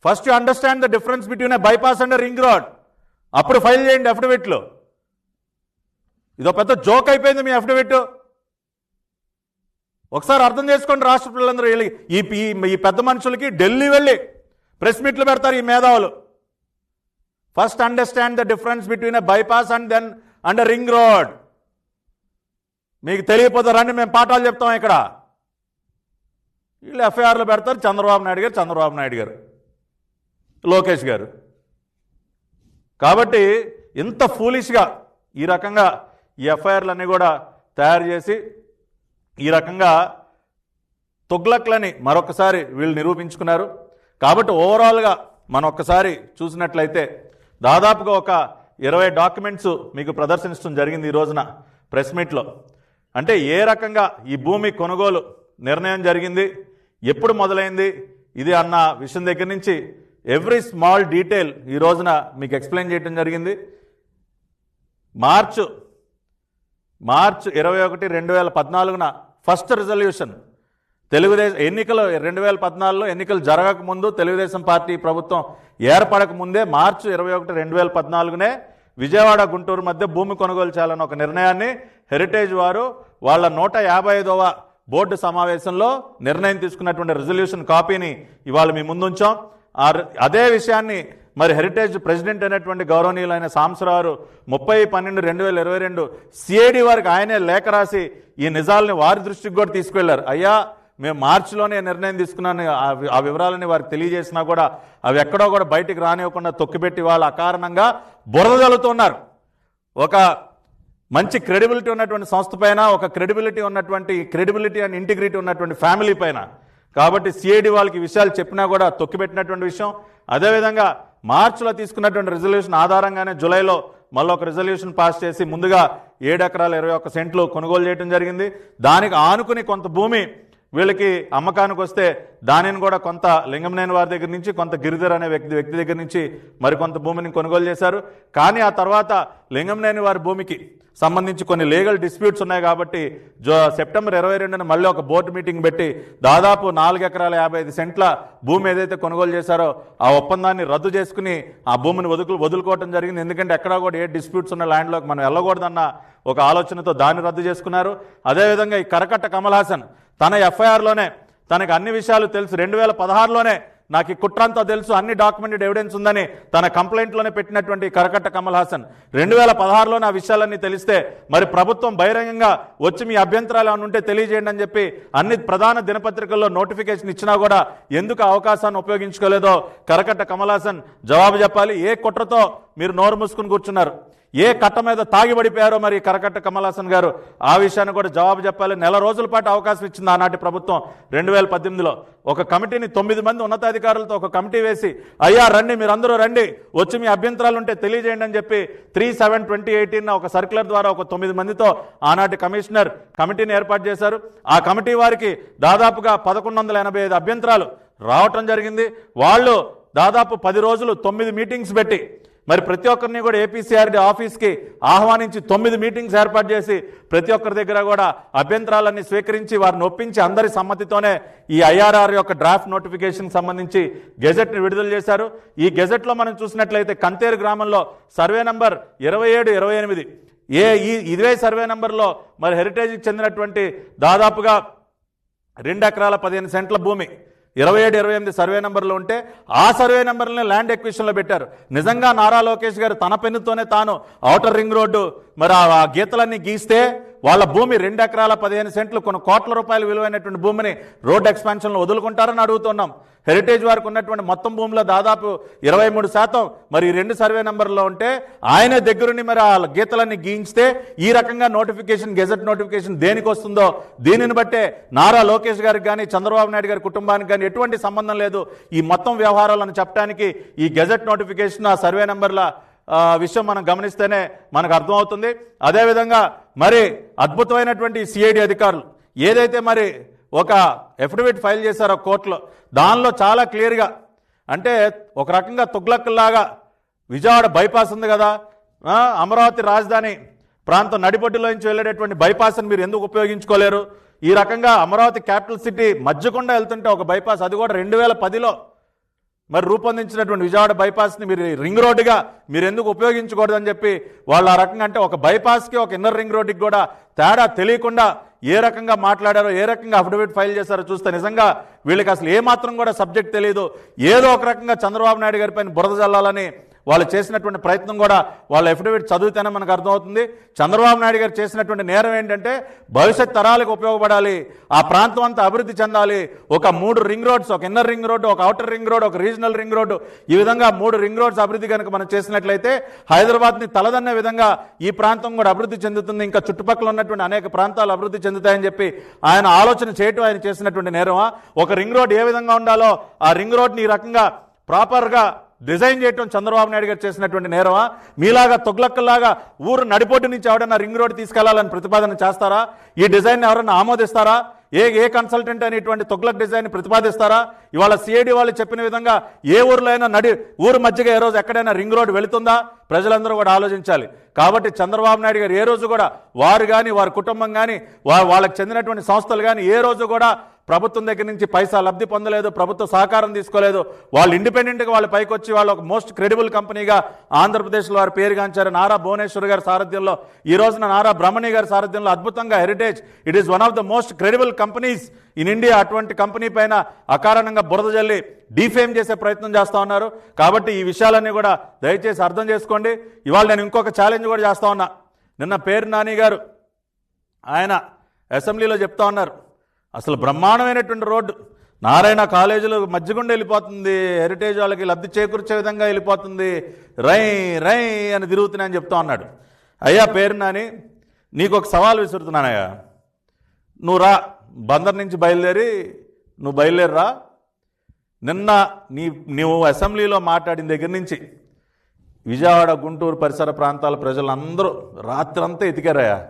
First you understand the difference between A bypass and ring road, అప్పుడు ఫైల్ చేయండి అఫిడవిట్లు. ఇదో పెద్ద జోక్ అయిపోయింది మీ అఫిడవిట్. ఒకసారి అర్థం చేసుకోండి రాష్ట్ర ప్రజలందరూ. ఈ పెద్ద మనుషులకి ఢిల్లీ వెళ్ళి ప్రెస్ మీట్లు పెడతారు ఈ మేధావులు. First understand the difference between a bypass and then and ring road. మీకు తెలియకపోతే రండి, మేము పాఠాలు చెప్తాం ఇక్కడ. వీళ్ళు ఎఫ్ఐఆర్లు పెడతారు చంద్రబాబు నాయుడు గారు, లోకేష్ గారు. కాబట్టి ఇంత ఫూలిష్గా ఈ రకంగా ఈ ఎఫ్ఐఆర్లన్నీ కూడా తయారు చేసి ఈ రకంగా తొగ్లక్లని మరొకసారి వీళ్ళు నిరూపించుకున్నారు. కాబట్టి ఓవరాల్గా మనం ఒక్కసారి చూసినట్లయితే దాదాపుగా ఒక 20 డాక్యుమెంట్స్ మీకు ప్రదర్శించడం జరిగింది ఈ రోజున ప్రెస్ మీట్లో. అంటే ఏ రకంగా ఈ భూమి కొనుగోలు నిర్ణయం జరిగింది, ఎప్పుడు మొదలైంది ఇది అన్న విషయం దగ్గర నుంచి ఎవ్రీ స్మాల్ డీటెయిల్ ఈ రోజున మీకు ఎక్స్ప్లెయిన్ చేయడం జరిగింది. మార్చ్ 21, 2014 ఫస్ట్ రిజల్యూషన్ తెలుగుదేశం ఎన్నికలు 2014లో ఎన్నికలు జరగకముందు తెలుగుదేశం పార్టీ ప్రభుత్వం ఏర్పడక ముందే మార్చి 21, 2014 విజయవాడ గుంటూరు మధ్య భూమి కొనుగోలు చేయాలని ఒక నిర్ణయాన్ని హెరిటేజ్ వారు వాళ్ళ 155వ బోర్డు సమావేశంలో నిర్ణయం తీసుకున్నటువంటి రెజల్యూషన్ కాపీని ఇవాళ మీ ముందుంచాం. అదే విషయాన్ని మరి హెరిటేజ్ ప్రెసిడెంట్ అయినటువంటి గౌరవనీయులైన సాంబశివరావు 30/12/2022 సిఐడి వారికి ఆయనే లేఖ రాసి ఈ నిజాలని వారి దృష్టికి కూడా తీసుకువెళ్లారు. అయ్యా మేము మార్చిలోనే నిర్ణయం తీసుకున్నాను, ఆ వివరాలని వారికి తెలియజేసినా కూడా అవి ఎక్కడో కూడా బయటికి రానివ్వకుండా తొక్కిపెట్టి వాళ్ళు అకారణంగా బురద జల్లుతున్నారు. ఒక మంచి క్రెడిబిలిటీ ఉన్నటువంటి సంస్థ పైన, ఒక క్రెడిబిలిటీ అండ్ ఇంటిగ్రిటీ ఉన్నటువంటి ఫ్యామిలీ పైన. కాబట్టి సిఐడి వాళ్ళకి విషయాలు చెప్పినా కూడా తొక్కిపెట్టినటువంటి విషయం. అదేవిధంగా మార్చిలో తీసుకున్నటువంటి రిజల్యూషన్ ఆధారంగానే జూలైలో మళ్ళీ ఒక రిజల్యూషన్ పాస్ చేసి ముందుగా 7 ఎకరాల 21 సెంట్లు కొనుగోలు చేయడం జరిగింది. దానికి ఆనుకుని కొంత భూమి వీళ్ళకి అమ్మకానికి వస్తే దానిని కూడా కొంత లింగంనేని వారి దగ్గర నుంచి, కొంత గిరిధర్ అనే వ్యక్తి దగ్గర నుంచి మరికొంత భూమిని కొనుగోలు చేశారు. కానీ ఆ తర్వాత లింగంనేని వారి భూమికి సంబంధించి కొన్ని లీగల్ డిస్ప్యూట్స్ ఉన్నాయి కాబట్టి సెప్టెంబర్ 22న మళ్ళీ ఒక బోర్డు మీటింగ్ పెట్టి దాదాపు 4 ఎకరాల 55 సెంట్ల భూమి ఏదైతే కొనుగోలు చేశారో ఆ ఒప్పందాన్ని రద్దు చేసుకుని ఆ భూమిని వదులుకోవడం జరిగింది. ఎందుకంటే ఎక్కడా కూడా ఏ డిస్ప్యూట్స్ ఉన్న ల్యాండ్లోకి మనం వెళ్ళకూడదన్న ఒక ఆలోచనతో దాన్ని రద్దు చేసుకున్నారు. అదేవిధంగా ఈ కరకట్ట కమల్ హాసన్ తన ఎఫ్ఐఆర్లోనే తనకు అన్ని విషయాలు తెలుసు, 2016లోనే నాకు ఈ కుట్రంతా తెలుసు, అన్ని డాక్యుమెంటెడ్ ఎవిడెన్స్ ఉందని తన కంప్లైంట్లోనే పెట్టినటువంటి కరకట్ట కమల్ హాసన్ 2016లోనే ఆ విషయాలన్నీ తెలిస్తే మరి ప్రభుత్వం బహిరంగంగా వచ్చి మీ అభ్యంతరాలు ఏమైనా ఉంటే తెలియజేయండి అని చెప్పి అన్ని ప్రధాన దినపత్రికల్లో నోటిఫికేషన్ ఇచ్చినా కూడా ఎందుకు అవకాశాన్ని ఉపయోగించుకోలేదో కరకట్ట కమల్ హాసన్ జవాబు చెప్పాలి. ఏ కుట్రతో మీరు నోరు మూసుకుని కూర్చున్నారు, ఏ కట్ట మీద తాగిబడిపోయారో మరి కరకట్ట కమల్ హాసన్ గారు ఆ విషయాన్ని కూడా జవాబు చెప్పాలి. 4 రోజుల పాటు అవకాశం ఇచ్చింది ఆనాటి ప్రభుత్వం 2018లో. ఒక కమిటీని 9 మంది ఉన్నతాధికారులతో ఒక కమిటీ వేసి అయ్యా రండి, మీరందరూ రండి, వచ్చి మీ అభ్యంతరాలు ఉంటే తెలియజేయండి అని చెప్పి 3/7/2018 ఒక సర్క్యులర్ ద్వారా ఒక 9 మందితో ఆనాటి కమిషనర్ కమిటీని ఏర్పాటు చేశారు. ఆ కమిటీ వారికి దాదాపుగా 1185 అభ్యంతరాలు రావటం జరిగింది. వాళ్ళు దాదాపు 10 రోజులు 9 మీటింగ్స్ పెట్టి మరి ప్రతి ఒక్కరిని కూడా ఏపీసీఆర్డీ ఆఫీస్కి ఆహ్వానించి 9 మీటింగ్స్ ఏర్పాటు చేసి ప్రతి ఒక్కరి దగ్గర కూడా అభ్యంతరాలన్నీ స్వీకరించి వారిని ఒప్పించి అందరి సమ్మతితోనే ఈ ఐఆర్ఆర్ యొక్క డ్రాఫ్ట్ నోటిఫికేషన్ సంబంధించి గెజెట్ని విడుదల చేశారు. ఈ గెజెట్లో మనం చూసినట్లయితే కంతేరు గ్రామంలో సర్వే నంబర్ 27/28 ఇదే సర్వే నంబర్లో మరి హెరిటేజ్కి చెందినటువంటి దాదాపుగా 2 ఎకరాల 15 సెంట్ల భూమి 27/28 సర్వే నెంబర్లో ఉంటే ఆ సర్వే నెంబర్ని ల్యాండ్ ఎక్విజిషన్లో పెట్టారు. నిజంగా నారా లోకేష్ గారు తన పెన్నుతోనే తాను ఔటర్ రింగ్ రోడ్డు మరి ఆ గీతలన్నీ గీస్తే వాళ్ళ భూమి 2 ఎకరాల 15 సెంట్లు కొన్ని కోట్ల రూపాయలు విలువైనటువంటి భూమిని రోడ్ ఎక్స్పాన్షన్లో వదులుకుంటారని అడుగుతున్నాం. హెరిటేజ్ వారికి ఉన్నటువంటి మొత్తం భూమిలో దాదాపు 23% మరి 2 సర్వే నెంబర్లో ఉంటే ఆయనే దగ్గరుండి మరి ఆ గీతలన్నీ గీయించితే ఈ రకంగా నోటిఫికేషన్ గెజెట్ నోటిఫికేషన్ దేనికి వస్తుందో దీనిని బట్టే నారా లోకేష్ గారికి కానీ చంద్రబాబు నాయుడు గారి కుటుంబానికి కానీ ఎటువంటి సంబంధం లేదు ఈ మొత్తం వ్యవహారాలను చెప్పడానికి ఈ గెజెట్ నోటిఫికేషన్ ఆ సర్వే నెంబర్ల విషయం మనం గమనిస్తేనే మనకు అర్థమవుతుంది. అదేవిధంగా మరి అద్భుతమైనటువంటి సిఐడి అధికారులు ఏదైతే మరి ఒక ఎఫిడవిట్ ఫైల్ చేశారో కోర్టులో దానిలో చాలా క్లియర్గా అంటే ఒక రకంగా తుగ్లక్లాగా విజయవాడ బైపాస్ ఉంది కదా, అమరావతి రాజధాని ప్రాంతం నడిబొడ్డులోంచి వెళ్ళేటటువంటి బైపాస్ని మీరు ఎందుకు ఉపయోగించుకోలేరు? ఈ రకంగా అమరావతి క్యాపిటల్ సిటీ మధ్యకుండా వెళ్తుంటే ఒక బైపాస్ అది కూడా 2010లో మరి రూపొందించినటువంటి విజయవాడ బైపాస్ని మీరు రింగ్ రోడ్డుగా మీరు ఎందుకు ఉపయోగించకూడదని చెప్పి వాళ్ళు ఆ రకంగా అంటే ఒక బైపాస్కి ఒక ఇన్నర్ రింగ్ రోడ్డుకి కూడా తేడా తెలియకుండా ఏ రకంగా మాట్లాడారో ఏ రకంగా అఫిడవిట్ ఫైల్ చేశారో చూస్తే నిజంగా వీళ్ళకి అసలు ఏమాత్రం కూడా సబ్జెక్ట్ తెలియదు. ఏదో ఒక రకంగా చంద్రబాబు నాయుడు గారి పైన బురద జల్లాలని వాళ్ళు చేసినటువంటి ప్రయత్నం కూడా వాళ్ళ అఫిడవిట్ చదివితేనే మనకు అర్థమవుతుంది. చంద్రబాబు నాయుడు గారు చేసినటువంటి నేరం ఏంటంటే భవిష్యత్ తరాలకు ఉపయోగపడాలి, ఆ ప్రాంతం అంతా అభివృద్ధి చెందాలి, ఒక 3 రింగ్ రోడ్స్, ఒక ఇన్నర్ రింగ్ రోడ్డు, ఒక అవుటర్ రింగ్ రోడ్డు, ఒక రీజనల్ రింగ్ రోడ్డు, ఈ విధంగా 3 రింగ్ రోడ్స్ అభివృద్ధి కనుక మనం చేసినట్లయితే హైదరాబాద్ని తలదన్నే విధంగా ఈ ప్రాంతం కూడా అభివృద్ధి చెందుతుంది, ఇంకా చుట్టుపక్కల ఉన్నటువంటి అనేక ప్రాంతాలు అభివృద్ధి చెందుతాయని చెప్పి ఆయన ఆలోచన చేయటం ఆయన చేసినటువంటి నేరమా? ఒక రింగ్ రోడ్ ఏ విధంగా ఉండాలో ఆ రింగ్ రోడ్ని ఈ రకంగా ప్రాపర్గా డిజైన్ చేయటం చంద్రబాబు నాయుడు గారు చేసినటువంటి నేరమా? మీలాగా తొగ్లక్కల్లాగా ఊరు నడిపోటు నుంచి ఎవడన్నా రింగ్ రోడ్ తీసుకెళ్లాలని ప్రతిపాదన చేస్తారా? ఈ డిజైన్ ఎవరన్నా ఆమోదిస్తారా? ఏ కన్సల్టెంట్ అనేటువంటి తొగ్లక్ డిజైన్ ప్రతిపాదిస్తారా? ఇవాళ సిఐడి వాళ్ళు చెప్పిన విధంగా ఏ ఊర్లో అయినా ఊరు మధ్యగా ఏ రోజు ఎక్కడైనా రింగ్ రోడ్ వెళుతుందా? ప్రజలందరూ కూడా ఆలోచించాలి. కాబట్టి చంద్రబాబు నాయుడు గారు ఏ రోజు కూడా వారు కానీ వారి కుటుంబం కానీ వాళ్ళకి చెందినటువంటి సంస్థలు కానీ ఏ రోజు కూడా ప్రభుత్వం దగ్గర నుంచి పైసా లబ్ధి పొందలేదు, ప్రభుత్వ సహకారం తీసుకోలేదు. వాళ్ళు ఇండిపెండెంట్గా వాళ్ళు పైకి వచ్చి వాళ్ళు ఒక మోస్ట్ క్రెడిబుల్ కంపెనీగా ఆంధ్రప్రదేశ్లో వారు పేరుగాంచారు. నారా భువనేశ్వర్ గారి సారథ్యంలో, ఈ రోజున నారా బ్రహ్మణి గారి సారథ్యంలో అద్భుతంగా heritage, it is one of the most credible companies in India. అటువంటి కంపెనీ పైన అకారణంగా బురద జల్లి డీఫేమ్ చేసే ప్రయత్నం చేస్తూ ఉన్నారు. కాబట్టి ఈ విషయాలన్నీ కూడా దయచేసి అర్థం చేసుకోండి. ఇవాళ నేను ఇంకొక ఛాలెంజ్ కూడా చేస్తూ ఉన్నా. నిన్న పేరు నాని గారు ఆయన అసెంబ్లీలో చెప్తా ఉన్నారు, అసలు బ్రహ్మాండమైనటువంటి రోడ్డు నారాయణ కాలేజీలో మధ్యగుండా వెళ్ళిపోతుంది, హెరిటేజ్ వాళ్ళకి లబ్ధి చేకూర్చే విధంగా వెళ్ళిపోతుంది, రై రై అని తిరుగుతున్నాయని చెప్తా ఉన్నాడు. అయ్యా పేరు నాని, నీకు ఒక సవాల్ విసురుతున్నానయ్యా, నువ్వు రా, బందర్ నుంచి నువ్వు బయలుదేరిరా. నిన్న నువ్వు అసెంబ్లీలో మాట్లాడిన దగ్గర నుంచి విజయవాడ గుంటూరు పరిసర ప్రాంతాల ప్రజలందరూ రాత్రంతా ఎతికారయ్యా.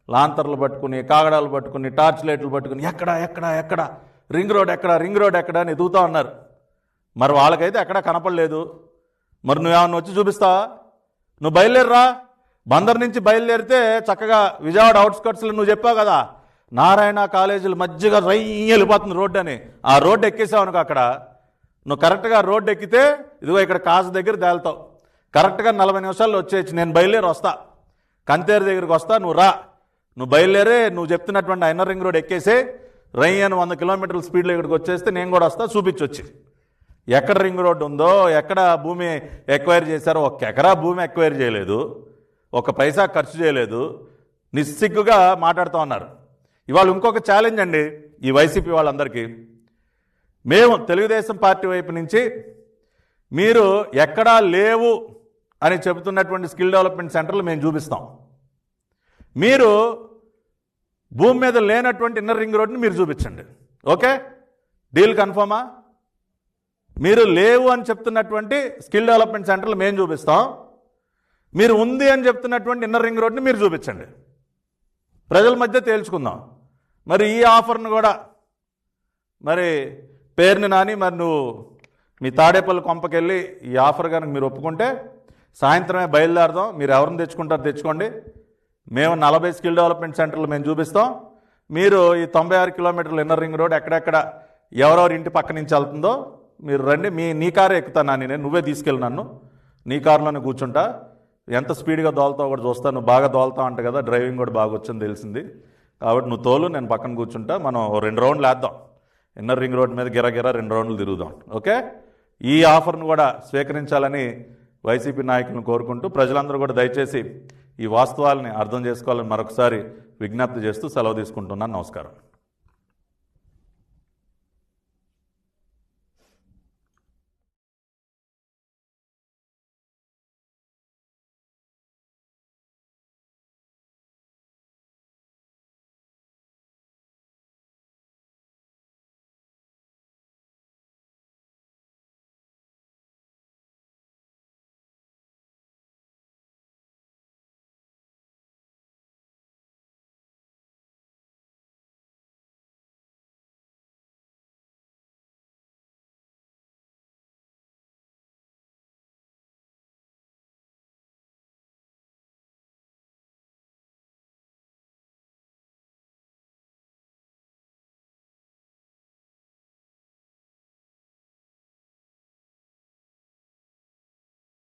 లాంతర్లు పట్టుకుని, కాగడాలు పట్టుకుని, టార్చ్ లైట్లు పట్టుకుని ఎక్కడ రింగ్ రోడ్ ఎక్కడ అని ఎదుగుతూ ఉన్నారు. మరి వాళ్ళకైతే ఎక్కడా కనపడలేదు. మరి నువ్వేమన్నా వచ్చి చూపిస్తావా? నువ్వు బయలుదేరరా. బందర్ నుంచి బయలుదేరితే చక్కగా విజయవాడ అవుట్స్కట్స్లో నువ్వు చెప్పావు కదా, నారాయణ కాలేజీల మధ్యగా రై వెళ్ళిపోతుంది రోడ్డు అని. ఆ రోడ్డు ఎక్కేసావు అనుకో, అక్కడ నువ్వు కరెక్ట్గా రోడ్డు ఎక్కితే ఇదిగో ఇక్కడ కాజు దగ్గర తేలుతావు. కరెక్ట్గా 40 నిమిషాల్లో వచ్చేయచ్చు. నేను బయలుదేరి వస్తా, కంతేరు దగ్గరికి వస్తా, నువ్వు రా. నువ్వు బయలుదేరే నువ్వు చెప్తున్నటువంటి ఇన్నర్ రింగ్ రోడ్ ఎక్కేసి రై అని 100 కిలోమీటర్ల స్పీడ్లో ఇక్కడికి వచ్చేస్తే నేను కూడా వస్తా, చూపించొచ్చి ఎక్కడ రింగ్ రోడ్డు ఉందో, ఎక్కడ భూమి ఎక్వైర్ చేశారో. 1 ఎకరా భూమి ఎక్వైర్ చేయలేదు, 1 పైసా ఖర్చు చేయలేదు, నిస్సిగ్గుగా మాట్లాడుతూ ఉన్నారు. ఇవాళ ఇంకొక ఛాలెంజ్ అండి ఈ వైసీపీ వాళ్ళందరికీ. మేము తెలుగుదేశం పార్టీ వైపు నుంచి మీరు ఎక్కడా లేవు అని చెబుతున్నటువంటి స్కిల్ డెవలప్మెంట్ సెంటర్లు మేము చూపిస్తాం. మీరు భూమి మీద లేనటువంటి ఇన్నర్ రింగ్ రోడ్ని మీరు చూపించండి. ఓకే, డీల్ కన్ఫర్మా? మీరు లేవు అని చెప్తున్నటువంటి స్కిల్ డెవలప్మెంట్ సెంటర్లు మేము చూపిస్తాం, మీరు ఉంది అని చెప్తున్నటువంటి ఇన్నర్ రింగ్ రోడ్ని మీరు చూపించండి. ప్రజల మధ్య తేల్చుకుందాం. మరి ఈ ఆఫర్ను కూడా మరి పేరుని నాని, మరి నువ్వు మీ తాడేపల్లి కొంపకెళ్ళి ఈ ఆఫర్ కనుక మీరు ఒప్పుకుంటే సాయంత్రమే బయలుదేరదాం. మీరు ఎవరిని తెచ్చుకుంటారో తెచ్చుకోండి. మేము 40 స్కిల్ డెవలప్మెంట్ సెంటర్లు మేము చూపిస్తాం. మీరు ఈ 96 కిలోమీటర్ల ఇన్నర్ రింగ్ రోడ్ ఎక్కడెక్కడ ఎవరెవరి ఇంటి పక్క నుంచి వెళ్తుందో మీరు రండి. నీ కారే ఎక్కుతాను నాని, నేను నువ్వే తీసుకెళ్ళి నన్ను, నీ కారులోనే కూర్చుంటా. ఎంత స్పీడ్గా దోలుతావు కూడా చూస్తా. నువ్వు బాగా దోలుతావు అంట కదా, డ్రైవింగ్ కూడా బాగా వచ్చని తెలిసింది. కాబట్టి నువ్వు తోలు, నేను పక్కన కూర్చుంటా. మనం 2 రౌండ్లు వేద్దాం, ఇన్నర్ రింగ్ రోడ్ మీద గిరగిరా 2 రౌండ్లు తిరుగుదాం. ఓకే, ఈ ఆఫర్ను కూడా స్వీకరించాలని వైసీపీ నాయకులను కోరుకుంటూ ప్రజలందరూ కూడా దయచేసి ఈ వాస్తవాలని అర్థం చేసుకోవాలని మరొకసారి విజ్ఞప్తి చేస్తూ సెలవు తీసుకుంటున్నాను. నమస్కారం.